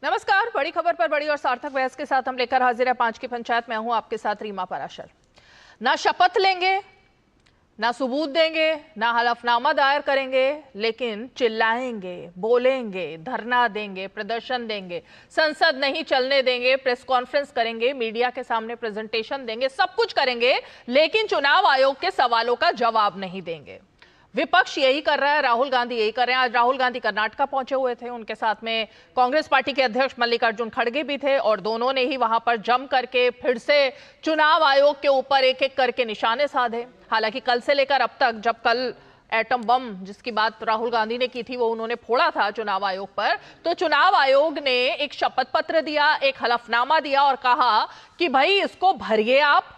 नमस्कार। बड़ी खबर पर बड़ी और सार्थक बहस के साथ हम लेकर हाजिर है 5 की पंचायत। मैं हूं आपके साथ रीमा पराशर। ना शपथ लेंगे, ना सबूत देंगे, ना हलफनामा दायर करेंगे, लेकिन चिल्लाएंगे, बोलेंगे, धरना देंगे, प्रदर्शन देंगे, संसद नहीं चलने देंगे, प्रेस कॉन्फ्रेंस करेंगे, मीडिया के सामने प्रेजेंटेशन देंगे, सब कुछ करेंगे, लेकिन चुनाव आयोग के सवालों का जवाब नहीं देंगे। विपक्ष यही कर रहा है, राहुल गांधी यही कर रहे हैं। आज राहुल गांधी कर्नाटका पहुंचे हुए थे, उनके साथ में कांग्रेस पार्टी के अध्यक्ष मल्लिकार्जुन खड़गे भी थे और दोनों ने ही वहां पर जम करके फिर से चुनाव आयोग के ऊपर एक एक करके निशाने साधे। हालांकि कल से लेकर अब तक, जब कल एटम बम जिसकी बात राहुल गांधी ने की थी वो उन्होंने फोड़ा था चुनाव आयोग पर, तो चुनाव आयोग ने एक शपथ पत्र दिया, एक हलफनामा दिया और कहा कि भाई इसको भरिए आप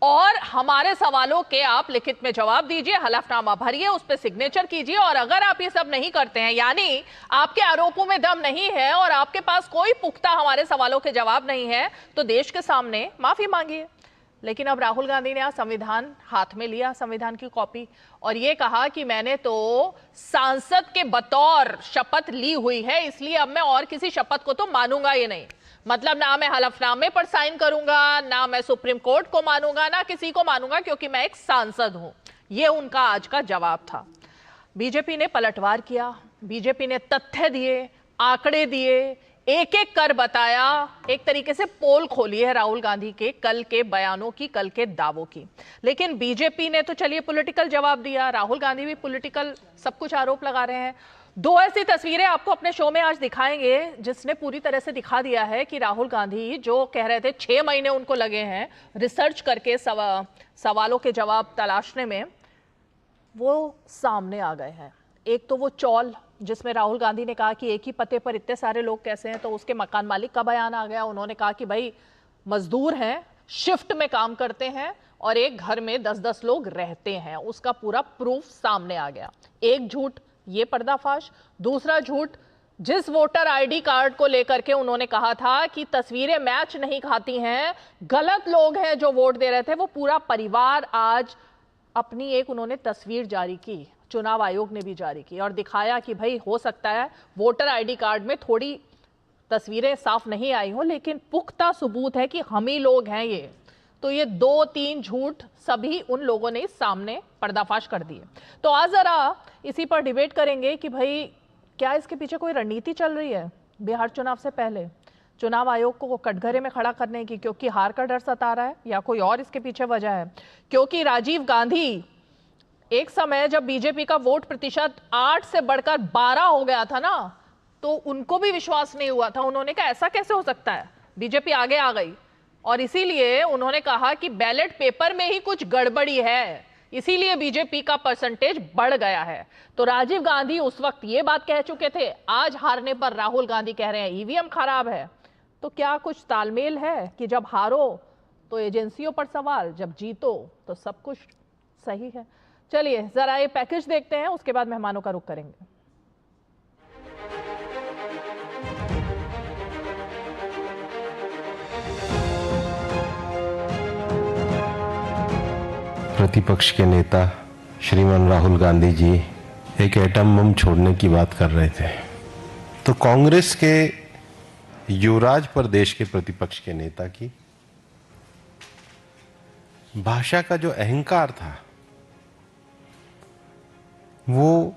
और हमारे सवालों के आप लिखित में जवाब दीजिए, हलफनामा भरिए, उस पर सिग्नेचर कीजिए। और अगर आप ये सब नहीं करते हैं, यानी आपके आरोपों में दम नहीं है और आपके पास कोई पुख्ता हमारे सवालों के जवाब नहीं है, तो देश के सामने माफी मांगिए। लेकिन अब राहुल गांधी ने संविधान हाथ में लिया, संविधान की कॉपी, और ये कहा कि मैंने तो सांसद के बतौर शपथ ली हुई है, इसलिए अब मैं और किसी शपथ को तो मानूंगा ही नहीं। मतलब ना मैं हलफनामे पर साइन करूंगा, ना मैं सुप्रीम कोर्ट को मानूंगा, ना किसी को मानूंगा, क्योंकि मैं एक सांसद हूं। यह उनका आज का जवाब था। बीजेपी ने पलटवार किया, बीजेपी ने तथ्य दिए, आंकड़े दिए, एक एक कर बताया, एक तरीके से पोल खोली है राहुल गांधी के कल के बयानों की, कल के दावों की। लेकिन बीजेपी ने तो चलिए पॉलिटिकल जवाब दिया, राहुल गांधी भी पॉलिटिकल सब कुछ आरोप लगा रहे हैं। दो ऐसी तस्वीरें आपको अपने शो में आज दिखाएंगे जिसने पूरी तरह से दिखा दिया है कि राहुल गांधी जो कह रहे थे 6 महीने उनको लगे हैं रिसर्च करके सवालों के जवाब तलाशने में, वो सामने आ गए हैं। एक तो वो चौल जिसमें राहुल गांधी ने कहा कि एक ही पते पर इतने सारे लोग कैसे हैं, तो उसके मकान मालिक का बयान आ गया। उन्होंने कहा कि भाई मजदूर हैं, शिफ्ट में काम करते हैं और एक घर में 10-10 लोग रहते हैं, उसका पूरा प्रूफ सामने आ गया। एक झूठ ये पर्दाफाश, दूसरा झूठ जिस वोटर आईडी कार्ड को लेकर के उन्होंने कहा था कि तस्वीरें मैच नहीं खाती हैं, गलत लोग हैं जो वोट दे रहे थे, वो पूरा परिवार आज अपनी एक उन्होंने तस्वीर जारी की, चुनाव आयोग ने भी जारी की और दिखाया कि भाई हो सकता है वोटर आईडी कार्ड में थोड़ी तस्वीरें साफ नहीं आई हो, लेकिन पुख्ता सबूत है कि हम ही लोग हैं ये। तो ये 2-3 झूठ सभी उन लोगों ने सामने पर्दाफाश कर दिए। तो आज जरा इसी पर डिबेट करेंगे कि भाई क्या इसके पीछे कोई रणनीति चल रही है बिहार चुनाव से पहले, चुनाव आयोग को कटघरे में खड़ा करने की, क्योंकि हार का डर सता रहा है, या कोई और इसके पीछे वजह है। क्योंकि राजीव गांधी एक समय जब बीजेपी का वोट प्रतिशत 8 से बढ़कर 12 हो गया था ना, तो उनको भी विश्वास नहीं हुआ था। उन्होंने कहा ऐसा कैसे हो सकता है, बीजेपी आगे आ गई, और इसीलिए उन्होंने कहा कि बैलेट पेपर में ही कुछ गड़बड़ी है, इसीलिए बीजेपी का परसेंटेज बढ़ गया है। तो राजीव गांधी उस वक्त ये बात कह चुके थे, आज हारने पर राहुल गांधी कह रहे हैं ईवीएम खराब है। तो क्या कुछ तालमेल है कि जब हारो तो एजेंसियों पर सवाल, जब जीतो तो सब कुछ सही है? चलिए जरा ये पैकेज देखते हैं, उसके बाद मेहमानों का रुख करेंगे। प्रतिपक्ष के नेता श्रीमान राहुल गांधी जी एक एटम बम छोड़ने की बात कर रहे थे, तो कांग्रेस के युवराज पर देश के प्रतिपक्ष के नेता की भाषा का जो अहंकार था वो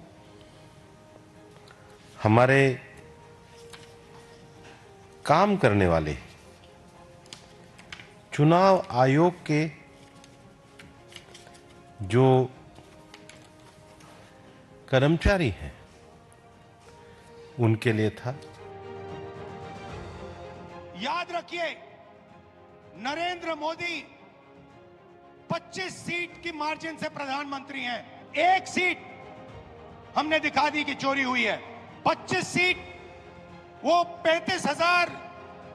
हमारे काम करने वाले चुनाव आयोग के जो कर्मचारी हैं उनके लिए था। याद रखिए, नरेंद्र मोदी 25 सीट की मार्जिन से प्रधानमंत्री हैं। एक सीट हमने दिखा दी कि चोरी हुई है, 25 सीट वो 35,000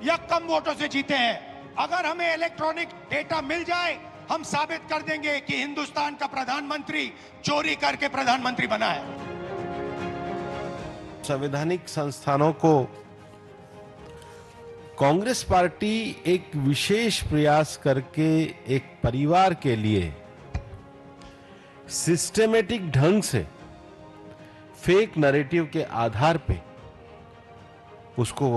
या कम वोटों से जीते हैं। अगर हमें इलेक्ट्रॉनिक डेटा मिल जाए, हम साबित कर देंगे कि हिंदुस्तान का प्रधानमंत्री चोरी करके प्रधानमंत्री बना है। संवैधानिक संस्थानों को कांग्रेस पार्टी एक विशेष प्रयास करके एक परिवार के लिए सिस्टेमेटिक ढंग से फेक नैरेटिव के आधार पे उसको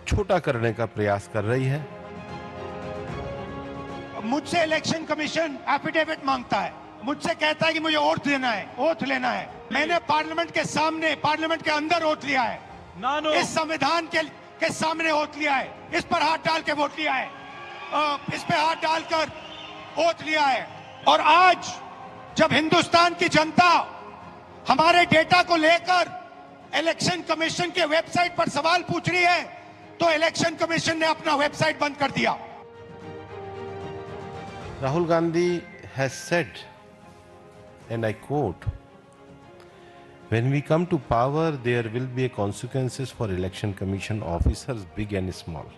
छोटा करने का प्रयास कर रही है। मुझसे इलेक्शन कमीशन एफिडेविट मांगता है, मुझसे कहता है कि मुझे ओथ लेना है। मैंने पार्लियामेंट के सामने, पार्लियामेंट के अंदर ओथ लिया है, इस संविधान के सामने ओथ लिया है, इस पर हाथ डाल के वोट लिया है, इस पे हाथ डालकर ओथ लिया है। और आज जब हिंदुस्तान की जनता हमारे डेटा को लेकर इलेक्शन कमीशन के वेबसाइट पर सवाल पूछ रही है, तो इलेक्शन कमीशन ने अपना वेबसाइट बंद कर दिया। Rahul Gandhi has said, and I quote, "When we come to power, there will be consequences for election commission officers, big and small."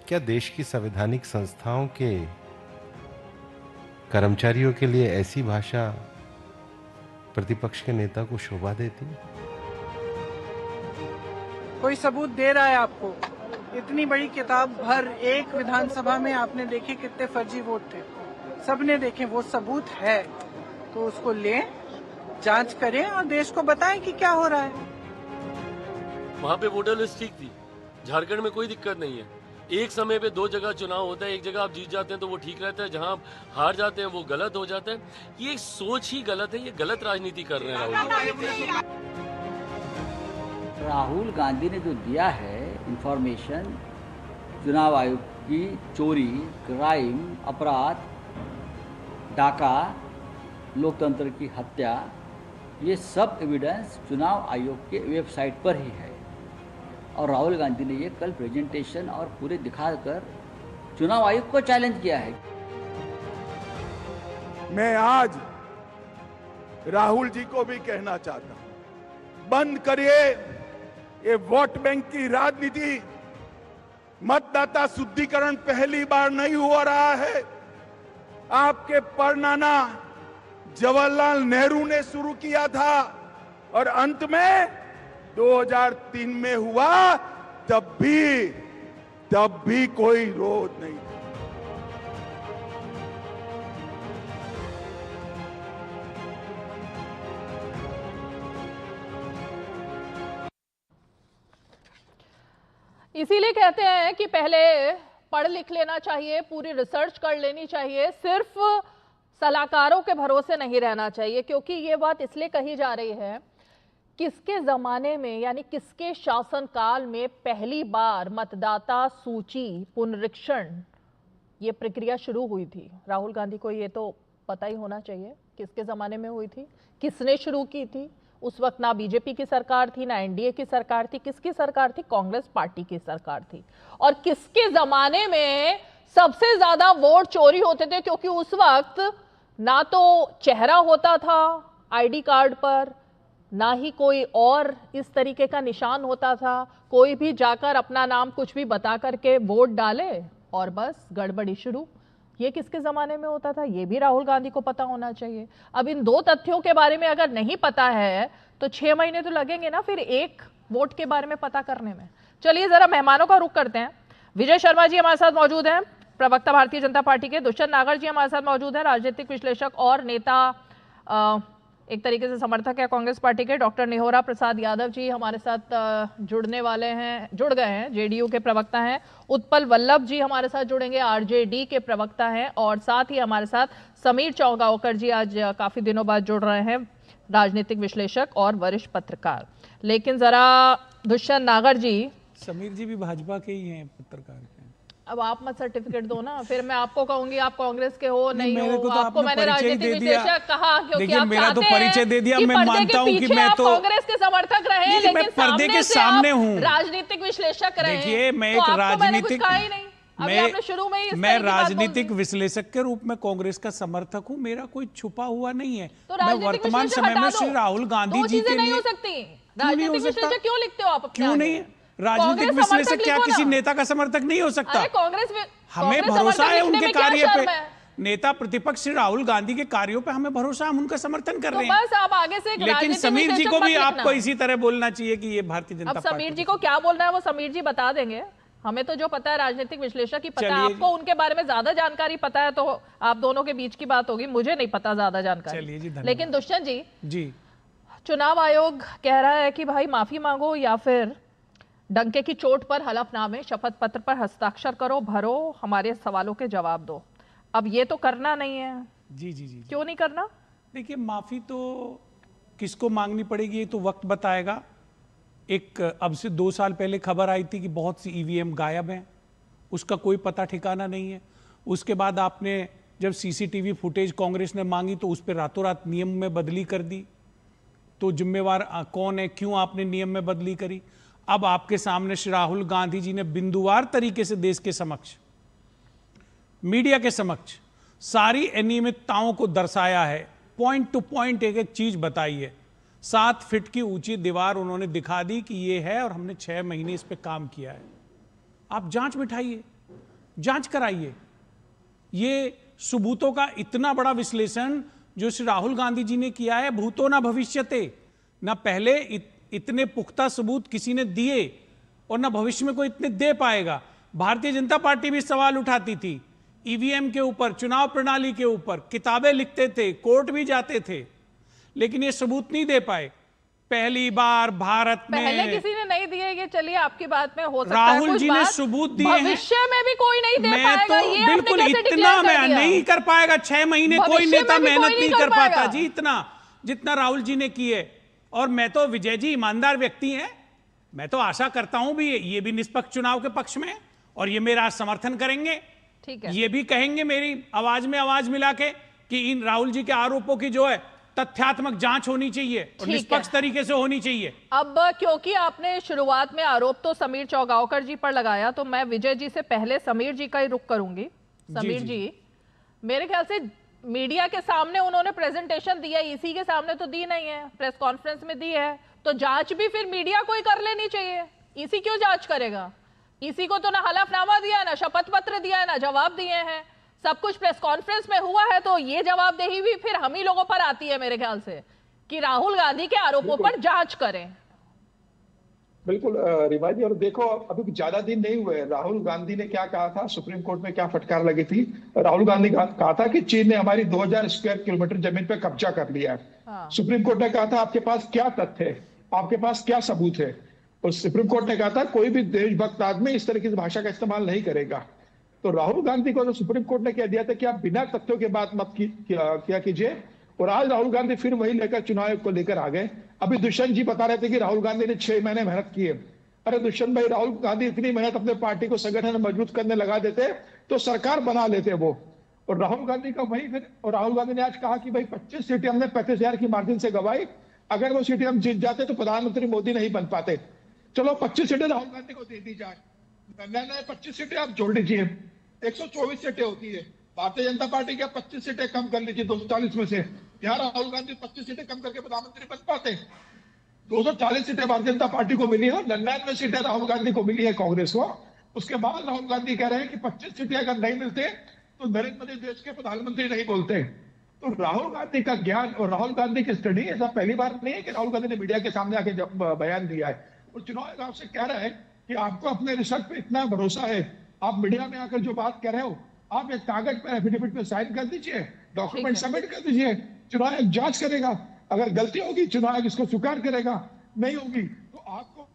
क्या देश की संवैधानिक संस्थाओं के कर्मचारियों के लिए ऐसी भाषा प्रतिपक्ष के नेता को शोभा देती? कोई सबूत दे रहा है आपको? इतनी बड़ी किताब भर एक विधानसभा में आपने देखे कितने फर्जी वोट थे, सबने देखे, वो सबूत है तो उसको लें, जांच करें और देश को बताएं कि क्या हो रहा है। वहाँ पे वोटर लिस्ट ठीक थी, झारखंड में कोई दिक्कत नहीं है। एक समय पे 2 जगह चुनाव होता है, एक जगह आप जीत जाते हैं तो वो ठीक रहता है, जहाँ आप हार जाते हैं वो गलत हो जाता है। ये सोच ही गलत है, ये गलत राजनीति कर रहे हैं राहुल गांधी ने जो दिया है इंफॉर्मेशन, चुनाव आयोग की चोरी, क्राइम, अपराध, डाका, लोकतंत्र की हत्या, ये सब एविडेंस चुनाव आयोग के वेबसाइट पर ही है। और राहुल गांधी ने ये कल प्रेजेंटेशन और पूरे दिखाकर चुनाव आयोग को चैलेंज किया है। मैं आज राहुल जी को भी कहना चाहता हूं, बंद करिए ये वोट बैंक की राजनीति। मतदाता शुद्धिकरण पहली बार नहीं हो रहा है, आपके परनाना जवाहरलाल नेहरू ने शुरू किया था और अंत में 2003 में हुआ, तब भी कोई विरोध नहीं था। इसीलिए कहते हैं कि पहले पढ़ लिख लेना चाहिए, पूरी रिसर्च कर लेनी चाहिए, सिर्फ सलाहकारों के भरोसे नहीं रहना चाहिए। क्योंकि ये बात इसलिए कही जा रही है, किसके जमाने में यानी किसके शासनकाल में पहली बार मतदाता सूची पुनरीक्षण ये प्रक्रिया शुरू हुई थी। राहुल गांधी को ये तो पता ही होना चाहिए किसके जमाने में हुई थी, किसने शुरू की थी। उस वक्त ना बीजेपी की सरकार थी, ना एनडीए की सरकार थी। किसकी सरकार थी? कांग्रेस पार्टी की सरकार थी। और किसके जमाने में सबसे ज्यादा वोट चोरी होते थे? क्योंकि उस वक्त ना तो चेहरा होता था आईडी कार्ड पर, ना ही कोई और इस तरीके का निशान होता था। कोई भी जाकर अपना नाम कुछ भी बता करके वोट डाले और बस गड़बड़ी शुरू। ये किसके जमाने में होता था? ये भी राहुल गांधी को पता होना चाहिए। अब इन 2 तथ्यों के बारे में अगर नहीं पता है तो 6 महीने तो लगेंगे ना फिर एक वोट के बारे में पता करने में। चलिए जरा मेहमानों का रुख करते हैं। विजय शर्मा जी हमारे साथ मौजूद हैं, प्रवक्ता भारतीय जनता पार्टी के। दुष्यंत नागर जी हमारे साथ मौजूद हैं, राजनीतिक विश्लेषक और नेता, एक तरीके से समर्थक है कांग्रेस पार्टी के। डॉक्टर निहोरा प्रसाद यादव जी हमारे साथ जुड़ गए हैं, जेडीयू के प्रवक्ता हैं। उत्पल वल्लभ जी हमारे साथ जुड़ेंगे, आरजेडी के प्रवक्ता हैं। और साथ ही हमारे साथ समीर चौगांवकर जी आज काफी दिनों बाद जुड़ रहे हैं, राजनीतिक विश्लेषक और वरिष्ठ पत्रकार। लेकिन जरा दुष्यंत नागर जी, समीर जी भी भाजपा के ही हैं, पत्रकार के। अब आप मत सर्टिफिकेट दो ना, फिर मैं आपको कहूंगी आप कांग्रेस के हो नहीं हो। तो आपको मैंने राजनीतिक विश्लेषक कहा क्योंकि आप मेरा तो परिचय दे दिया। मैं मानता हूं कि मैं तो कांग्रेस के समर्थक रहे, लेकिन मैं पर्दे के सामने हूं, राजनीतिक विश्लेषक रहे। देखिए मैं एक राजनीतिक, मैं राजनीतिक विश्लेषक के रूप में कांग्रेस का समर्थक हूं। मेरा कोई छुपा हुआ नहीं है। मैं वर्तमान समय में श्री राहुल गांधी जी के लिए राजनीतिक विश्लेषक क्यों लिखते हो आप? क्यों नहीं? राजनीतिक विश्लेषक क्या किसी नेता का समर्थक नहीं हो सकता? हमें भरोसा है उनके कार्य पे। नेता प्रतिपक्ष श्री राहुल गांधी के कार्यों पे हमें भरोसा, हम उनका समर्थन कर रहे हैं। बस आप आगे से लेकिन समीर जी को भी आपको इसी तरह बोलना चाहिए कि ये भारतीय जनता पार्टी। समीर जी को क्या बोलना है वो समीर जी बता देंगे। हमें तो जो पता है राजनीतिक विश्लेषक ही पता है, आपको उनके बारे में ज्यादा जानकारी पता है तो आप दोनों के बीच की बात होगी, मुझे नहीं पता ज्यादा जानकारी। लेकिन दुष्यंत जी, चुनाव आयोग कह रहा है कि भाई माफी मांगो या फिर डंके की चोट पर हलफनामे, शपथ पत्र पर हस्ताक्षर करो, भरो, हमारे सवालों के जवाब दो। अब ये तो करना नहीं है। जी। क्यों नहीं करना? देखिए, माफी तो किसको मांगनी पड़ेगी ये तो वक्त बताएगा। एक अब से 2 साल पहले खबर आई थी कि बहुत सी ईवीएम गायब हैं, उसका कोई पता ठिकाना नहीं है। उसके बाद आपने जब सीसीटीवी फुटेज कांग्रेस ने मांगी तो उस पर रातों रात नियम में बदली कर दी। तो जिम्मेवार कौन है, क्यों आपने नियम में बदली करी? अब आपके सामने श्री राहुल गांधी जी ने बिंदुवार तरीके से देश के समक्ष, मीडिया के समक्ष सारी अनियमितताओं को दर्शाया है, पॉइंट टू पॉइंट एक एक चीज बताई है। 7 फीट की ऊंची दीवार उन्होंने दिखा दी कि ये है और हमने 6 महीने इस पे काम किया है। आप जांच बिठाइए, जांच कराइए। ये सबूतों का इतना बड़ा विश्लेषण जो श्री राहुल गांधी जी ने किया है, भूतो ना भविष्यते, ना पहले इतने पुख्ता सबूत किसी ने दिए और ना भविष्य में कोई इतने दे पाएगा। भारतीय जनता पार्टी भी सवाल उठाती थी ईवीएम के ऊपर, चुनाव प्रणाली के ऊपर, किताबें लिखते थे, कोर्ट भी जाते थे, लेकिन ये सबूत नहीं दे पाए। पहली बार भारत में पहले किसी ने नहीं दिए, ये चलिए आपकी बात में हो सकता है राहुल जी ने सबूत दिए हैं, भविष्य में भी कोई नहीं दे मैं पाएगा। तो ये बिल्कुल इतना मैं नहीं कर पाएगा। 6 महीने कोई नेता मेहनत नहीं कर पाता जी इतना जितना राहुल जी ने किए। और मैं तो, विजय जी ईमानदार व्यक्ति हैं, मैं तो आशा करता हूं भी ये भी निष्पक्ष चुनाव के पक्ष में और ये मेरा समर्थन करेंगे। ठीक है, ये भी कहेंगे मेरी आवाज में आवाज मिला के कि इन राहुल जी के आरोपों की जो है तथ्यात्मक जांच होनी चाहिए और निष्पक्ष तरीके से होनी चाहिए। अब क्योंकि आपने शुरुआत में आरोप तो समीर चौगावकर जी पर लगाया, तो मैं विजय जी से पहले समीर जी का ही रुख करूंगी। समीर जी, मेरे ख्याल से मीडिया के सामने उन्होंने प्रेजेंटेशन दिया, ईसी के सामने तो दी नहीं है, प्रेस कॉन्फ्रेंस में दी है, तो जांच भी फिर मीडिया को ही कर लेनी चाहिए। ईसी क्यों जांच करेगा? ईसी को तो ना हलफनामा दिया, ना शपथ पत्र दिया, ना जवाब दिए हैं, सब कुछ प्रेस कॉन्फ्रेंस में हुआ है। तो ये जवाबदेही भी फिर हम ही लोगों पर आती है मेरे ख्याल से कि राहुल गांधी के आरोपों पर जांच करें। बिल्कुल रिवा जी, और देखो अभी ज्यादा दिन नहीं हुए, राहुल गांधी ने क्या कहा था, सुप्रीम कोर्ट में क्या फटकार लगी थी। राहुल गांधी कहा था कि चीन ने हमारी 2000 स्क्वायर किलोमीटर जमीन पे कब्जा कर लिया है। हाँ। सुप्रीम कोर्ट ने कहा था आपके पास क्या तथ्य है, आपके पास क्या सबूत है। और सुप्रीम कोर्ट ने कहा था कोई भी देशभक्त आदमी इस तरह की भाषा का इस्तेमाल नहीं करेगा। तो राहुल गांधी को तो सुप्रीम कोर्ट ने कह दिया था कि आप बिना तथ्यों के बात मत किया कीजिए। और आज राहुल गांधी फिर वही लेकर चुनाव आयोग को लेकर आ गए। अभी दुष्यंत जी बता रहे थे कि राहुल गांधी ने 6 महीने मेहनत की है। अरे दुष्यंत भाई, राहुल गांधी इतनी मेहनत अपने पार्टी को संगठन में मजबूत करने लगा देते तो सरकार बना लेते वो। और राहुल गांधी का वही फिर, और राहुल गांधी ने आज कहा कि भाई 25 सीटें हमने 35,000 की मार्जिन से गवाई, अगर वो सीटें हम जीत जाते तो प्रधानमंत्री मोदी नहीं बन पाते। चलो 25 सीटें राहुल गांधी को दे दी जाए, 25 सीटें आप जोड़ लीजिए, 124 सीटें होती है। भारतीय जनता पार्टी क्या 25 सीटें कम कर लीजिए 240 में से, यहाँ राहुल गांधी 25 सीटें कम करके प्रधानमंत्री बन पाते। 240 सीटें भारतीय जनता पार्टी को मिली है, 99 सीटें राहुल गांधी को मिली है कांग्रेस को। उसके बाद राहुल गांधी कह रहे हैं कि 25 सीटें अगर नहीं मिलते तो नरेंद्र मोदी देश के प्रधानमंत्री नहीं बोलते। तो राहुल गांधी का ज्ञान और राहुल गांधी की स्टडी ऐसा पहली बार नहीं है कि राहुल गांधी ने मीडिया के सामने आके बयान दिया है। और चुनाव आयोग आपसे कह रहा है कि आपको अपने रिसर्च पे इतना भरोसा है, आप मीडिया में आकर जो बात कह रहे हो, आप एक कागज पर एफिडेविट पे साइन कर दीजिए, डॉक्यूमेंट सबमिट कर दीजिए, चुनाव आयोग जांच करेगा। अगर गलती होगी चुनाव आयोग इसको स्वीकार करेगा, नहीं होगी तो आपको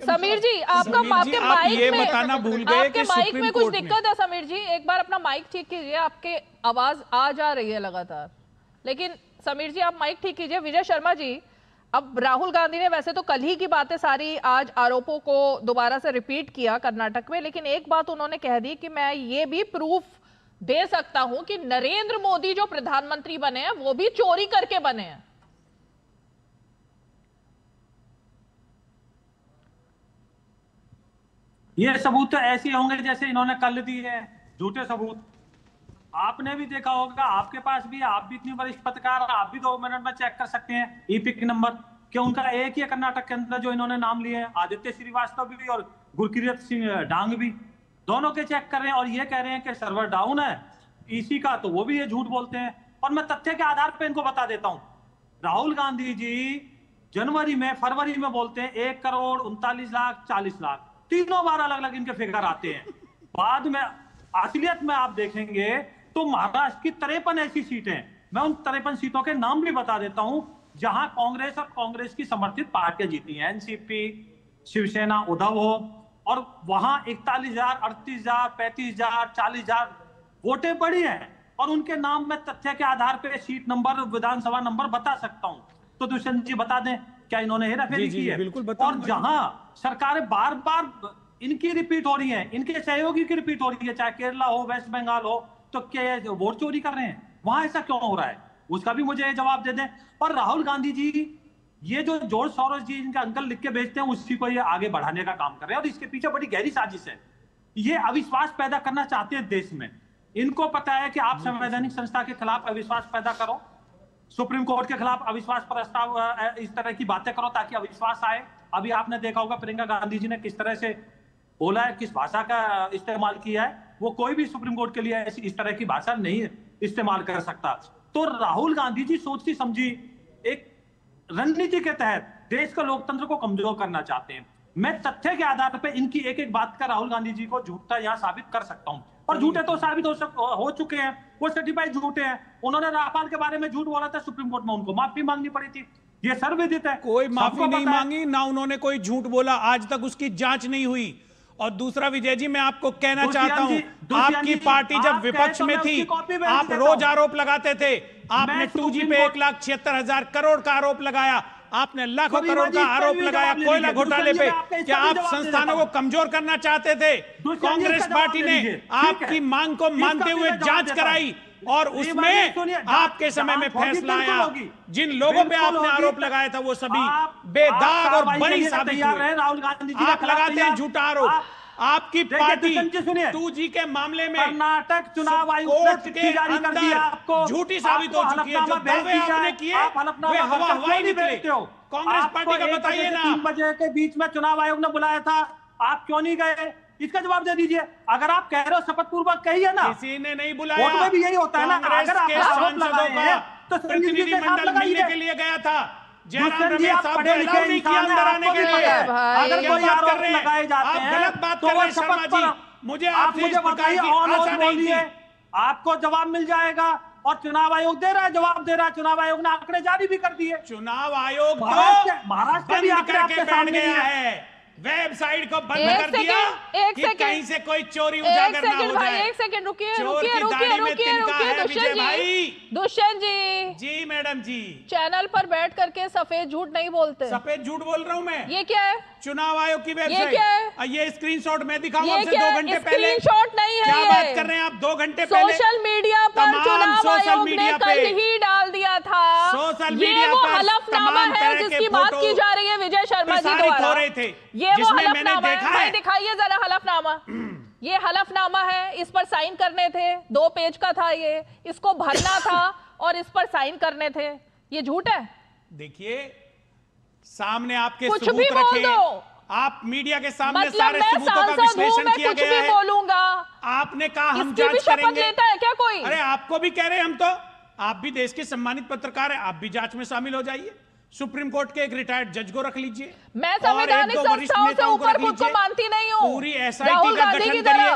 समीर जी, आपका आपके माइक ये बताना भूल गए कि माइक में कुछ दिक्कत है। समीर जी, एक बार अपना माइक ठीक कीजिए, आपके आवाज आ जा रही है लगातार, लेकिन समीर जी आप माइक ठीक कीजिए। विजय शर्मा जी, अब राहुल गांधी ने वैसे तो कल ही की बातें सारी आज आरोपों को दोबारा से रिपीट किया कर्नाटक में, लेकिन एक बात उन्होंने कह दी कि मैं ये भी प्रूफ दे सकता हूं कि नरेंद्र मोदी जो प्रधानमंत्री बने हैं वो भी चोरी करके बने हैं। ये सबूत तो ऐसे होंगे जैसे इन्होंने कल दिए हैं, झूठे सबूत। आपने भी देखा होगा, आपके पास भी, आप भी इतनी वरिष्ठ पत्रकार, आप भी 2 मिनट में चेक कर सकते हैं ईपिक नंबर, कि उनका एक ही कर्नाटक के अंदर जो इन्होंने नाम लिए हैं, आदित्य श्रीवास्तव भी और गुरकीरत सिंह डांग भी, दोनों के चेक कर रहे हैं और ये कह रहे हैं कि सर्वर डाउन है ईसी का, तो वो भी ये झूठ बोलते हैं। और मैं तथ्य के आधार पर इनको बता देता हूं, राहुल गांधी जी फरवरी में बोलते हैं 1,39,40,00,000, तीनों बार अलग अलग इनके फिगर आते हैं। बाद में असलियत में आप देखेंगे तो महाराष्ट्र की 53 ऐसी सीटें हैं, मैं उन 53 सीटों के नाम भी बता देता हूं जहां कांग्रेस और कांग्रेस की समर्थित पार्टियां जीती हैं, एनसीपी, शिवसेना उद्धव हो, और वहां 41,000, 38,000, 35,000, 40,000 वोटें पड़ी हैं, और उनके नाम में तथ्य के आधार पर सीट नंबर, विधानसभा नंबर बता सकता हूं। तो दुष्यंत जी बता दें, क्या इन्होंने हेराफेरी की है? बिल्कुल और जहां सरकारें बार बार इनकी रिपीट हो रही है, इनके सहयोगी की रिपीट हो रही है, चाहे केरला हो, वेस्ट बंगाल हो, तो क्या ये वोट चोरी कर रहे हैं? वहां ऐसा क्यों हो रहा है? उसका भी मुझे जवाब दे दें। और राहुल गांधी जी, ये जो जॉर्ज सोरोस जी इनका अंकल लिख के भेजते हैं, उसी को ये आगे बढ़ाने का काम कर रहे हैं, और इसके पीछे बड़ी गहरी साजिश है। ये अविश्वास पैदा करना चाहते हैं देश में। इनको पता है कि आप संवैधानिक संस्था के खिलाफ अविश्वास पैदा करो, सुप्रीम कोर्ट के खिलाफ अविश्वास प्रस्ताव, इस तरह की बातें करो ताकि अविश्वास आए। अभी आपने देखा होगा प्रियंका गांधी जी ने किस तरह से बोला है, किस भाषा का इस्तेमाल किया है। वो कोई भी सुप्रीम कोर्ट के लिए ऐसी इस तरह की भाषा नहीं इस्तेमाल कर सकता। तो राहुल गांधी जी सोची समझी एक रणनीति के तहत देश का लोकतंत्र को कमजोर करना चाहते हैं। मैं तथ्य के आधार पर इनकी एक एक बात का राहुल गांधी जी को झूठा यहां साबित कर सकता हूं, और झूठे तो साबित हो चुके हैं, वो सर्टिफाइड झूठे हैं। उन्होंने राफेल के बारे में झूठ बोला था सुप्रीम कोर्ट में, उनको माफी मांगनी पड़ी थी, ये सर्वविदित है। कोई माफी नहीं मांगी ना, उन्होंने कोई झूठ बोला, आज तक उसकी जांच नहीं हुई। और दूसरा विजय जी, मैं आपको कहना चाहता हूं, आपकी पार्टी जब विपक्ष में थी, आप रोज आरोप लगाते थे। आपने 2G पे 1,76,000 करोड़ का आरोप लगाया, आपने लाखों करोड़ का आरोप लगाया कोयला घोटाले पे। क्या आप संस्थानों को कमजोर करना चाहते थे? कांग्रेस पार्टी ने आपकी मांग को मानते हुए जांच कराई, और उसमें आपके समय में फैसला आया। जिन लोगों पे आपने आरोप लगाया था वो सभी बेदाग और बरी साबित हुए। राहुल गांधी जी आप लगाते हैं झूठा आरोप। आपकी पार्टी 2G के मामले में कर्नाटक चुनाव आयोग कोर्ट के अंदर झूठी साबित हो चुकी है। जो दावे आपने किए वे हवा हवाई निकले। कांग्रेस पार्टी का बताइए ना। 3 बजे के बीच में चुनाव आयोग ने बुलाया था, आप क्यों नहीं गए? इसका जवाब दे दीजिए। अगर आप कह रहे हो शपथ पूर्वक कहिए ना। किसी ने नहीं बुलाया। वोट में भी यही होता है ना, अगर आप आरोप लगाए हैं तो प्रतिनिधिमंडल मिलने के लिए गया था। जयराम रमेश साहब ने अलाउ नहीं किया अंदर आने के लिए। अगर कोई आरोप लगाए जाते हैं, गलत बात कर रहे हैं शर्मा जी। मुझे आपसे इस प्रकार की आशा नहीं थी। आपको जवाब मिल जाएगा, और चुनाव आयोग दे रहा है, जवाब दे रहा है। चुनाव आयोग ने आंकड़े जारी भी कर दिए। चुनाव आयोग महाराष्ट्र भी बंद करके बैठ गया है, वेबसाइट को बंद कर दिया कि कहीं से कोई चोरी उजागर ना हो जाए। एक सेकंड रुकिए, चोर की दाढ़ी में तिनका है विजय भाई। दुष्यंत जी। जी मैडम जी। चैनल पर बैठ करके सफेद झूठ नहीं बोलते। सफेद झूठ बोल रहा हूँ मैं। ये क्या है? चुनाव आयोग की वेबसाइट। ये क्या है? ये स्क्रीनशॉट मैं दिखाऊं आपसे 2 घंटे पहले। स्क्रीनशॉट नहीं है, क्या बात कर रहे हैं आप? 2 घंटे पहले सोशल मीडिया पर चुनाव आयोग ने कल ही डाल दिया था। सोशल मीडिया पर पर हलफनामा है जिसकी बात की जा रही है विजय शर्मा जी द्वारा। हो रहे थे, ये वो मैंने हलफनामा देखा है। है। दिखाइए जरा हलफनामा। ये हलफनामा है, इस पर साइन करने थे, 2 पेज का था ये, इसको भरना था और इस पर साइन करने थे। ये झूठ है? देखिए सामने आपके कुछ सबूत भी बोल रखे, दो। आप मीडिया के सामने मतलब सारे सबूतों का विश्लेषण किया गया है। बोलूंगा। आपने कहा हम इसकी भी जांच शपथ करेंगे। लेता है क्या कोई? अरे आपको भी कह रहे हैं हम, तो आप भी देश के सम्मानित पत्रकार हैं, आप भी जांच में शामिल हो जाइए। सुप्रीम कोर्ट के एक रिटायर्ड जज को रख लीजिए। मैं संवैधानिक संस्थाओं से ऊपर खुद को मानती नहीं हूँ। पूरी एसआईटी का गठन करिए,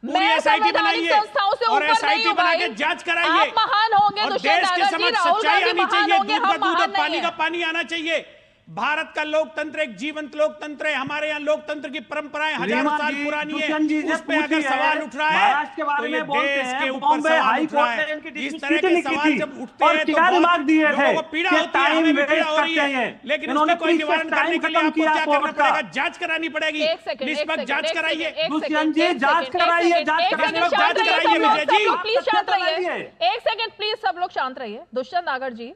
पूरी एसआईटी बनाइए और एसआईटी बना के जांच कराइए। आप महान होंगे और देश के समझ सच्चाई आनी चाहिए, दूध का दूध और पानी का पानी आना चाहिए। भारत का लोकतंत्र एक जीवंत लोकतंत्र है। हमारे यहाँ लोकतंत्र की परंपराएं हजारों साल पुरानी है। उस पे अगर सवाल उठ रहा है तो ये देश के ऊपर सवाल उठ रहा है। इस तरह के सवाल जब उठते हैं तो लोगों को पीड़ा होती है, हमें भी पीड़ा हो रही है, लेकिन उसका कोई निवारण करने के लिए आपको क्या करना पड़ेगा? जांच करानी पड़ेगी। निष्पक्ष जांच कराइए, जांच कराइए, जांच कराइए विजय जी। प्लीज शांत रहिए, एक सेकंड प्लीज, सब लोग शांत रहिए। दुष्यंत नागर जी,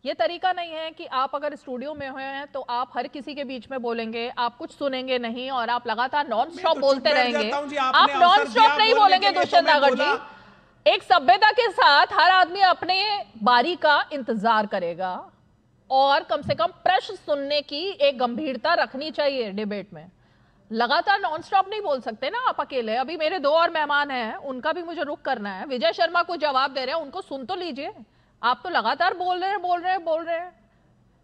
ये तरीका नहीं है कि आप अगर स्टूडियो में हुए हैं तो आप हर किसी के बीच में बोलेंगे, आप कुछ सुनेंगे नहीं और आप लगातार नॉन स्टॉप बोलते रहेंगे। आप नॉन स्टॉप नहीं बोलेंगे दुष्यंत नागर जी। एक सभ्यता के साथ हर आदमी अपने बारी का इंतजार करेगा और कम से कम प्रश्न सुनने की एक गंभीरता रखनी चाहिए डिबेट में। लगातार नॉन स्टॉप नहीं बोल सकते ना आप अकेले। अभी मेरे 2 और मेहमान हैं, उनका भी मुझे रुक करना है। विजय शर्मा को जवाब दे रहे हैं, उनको सुन तो लीजिए। आप तो लगातार बोल रहे हैं।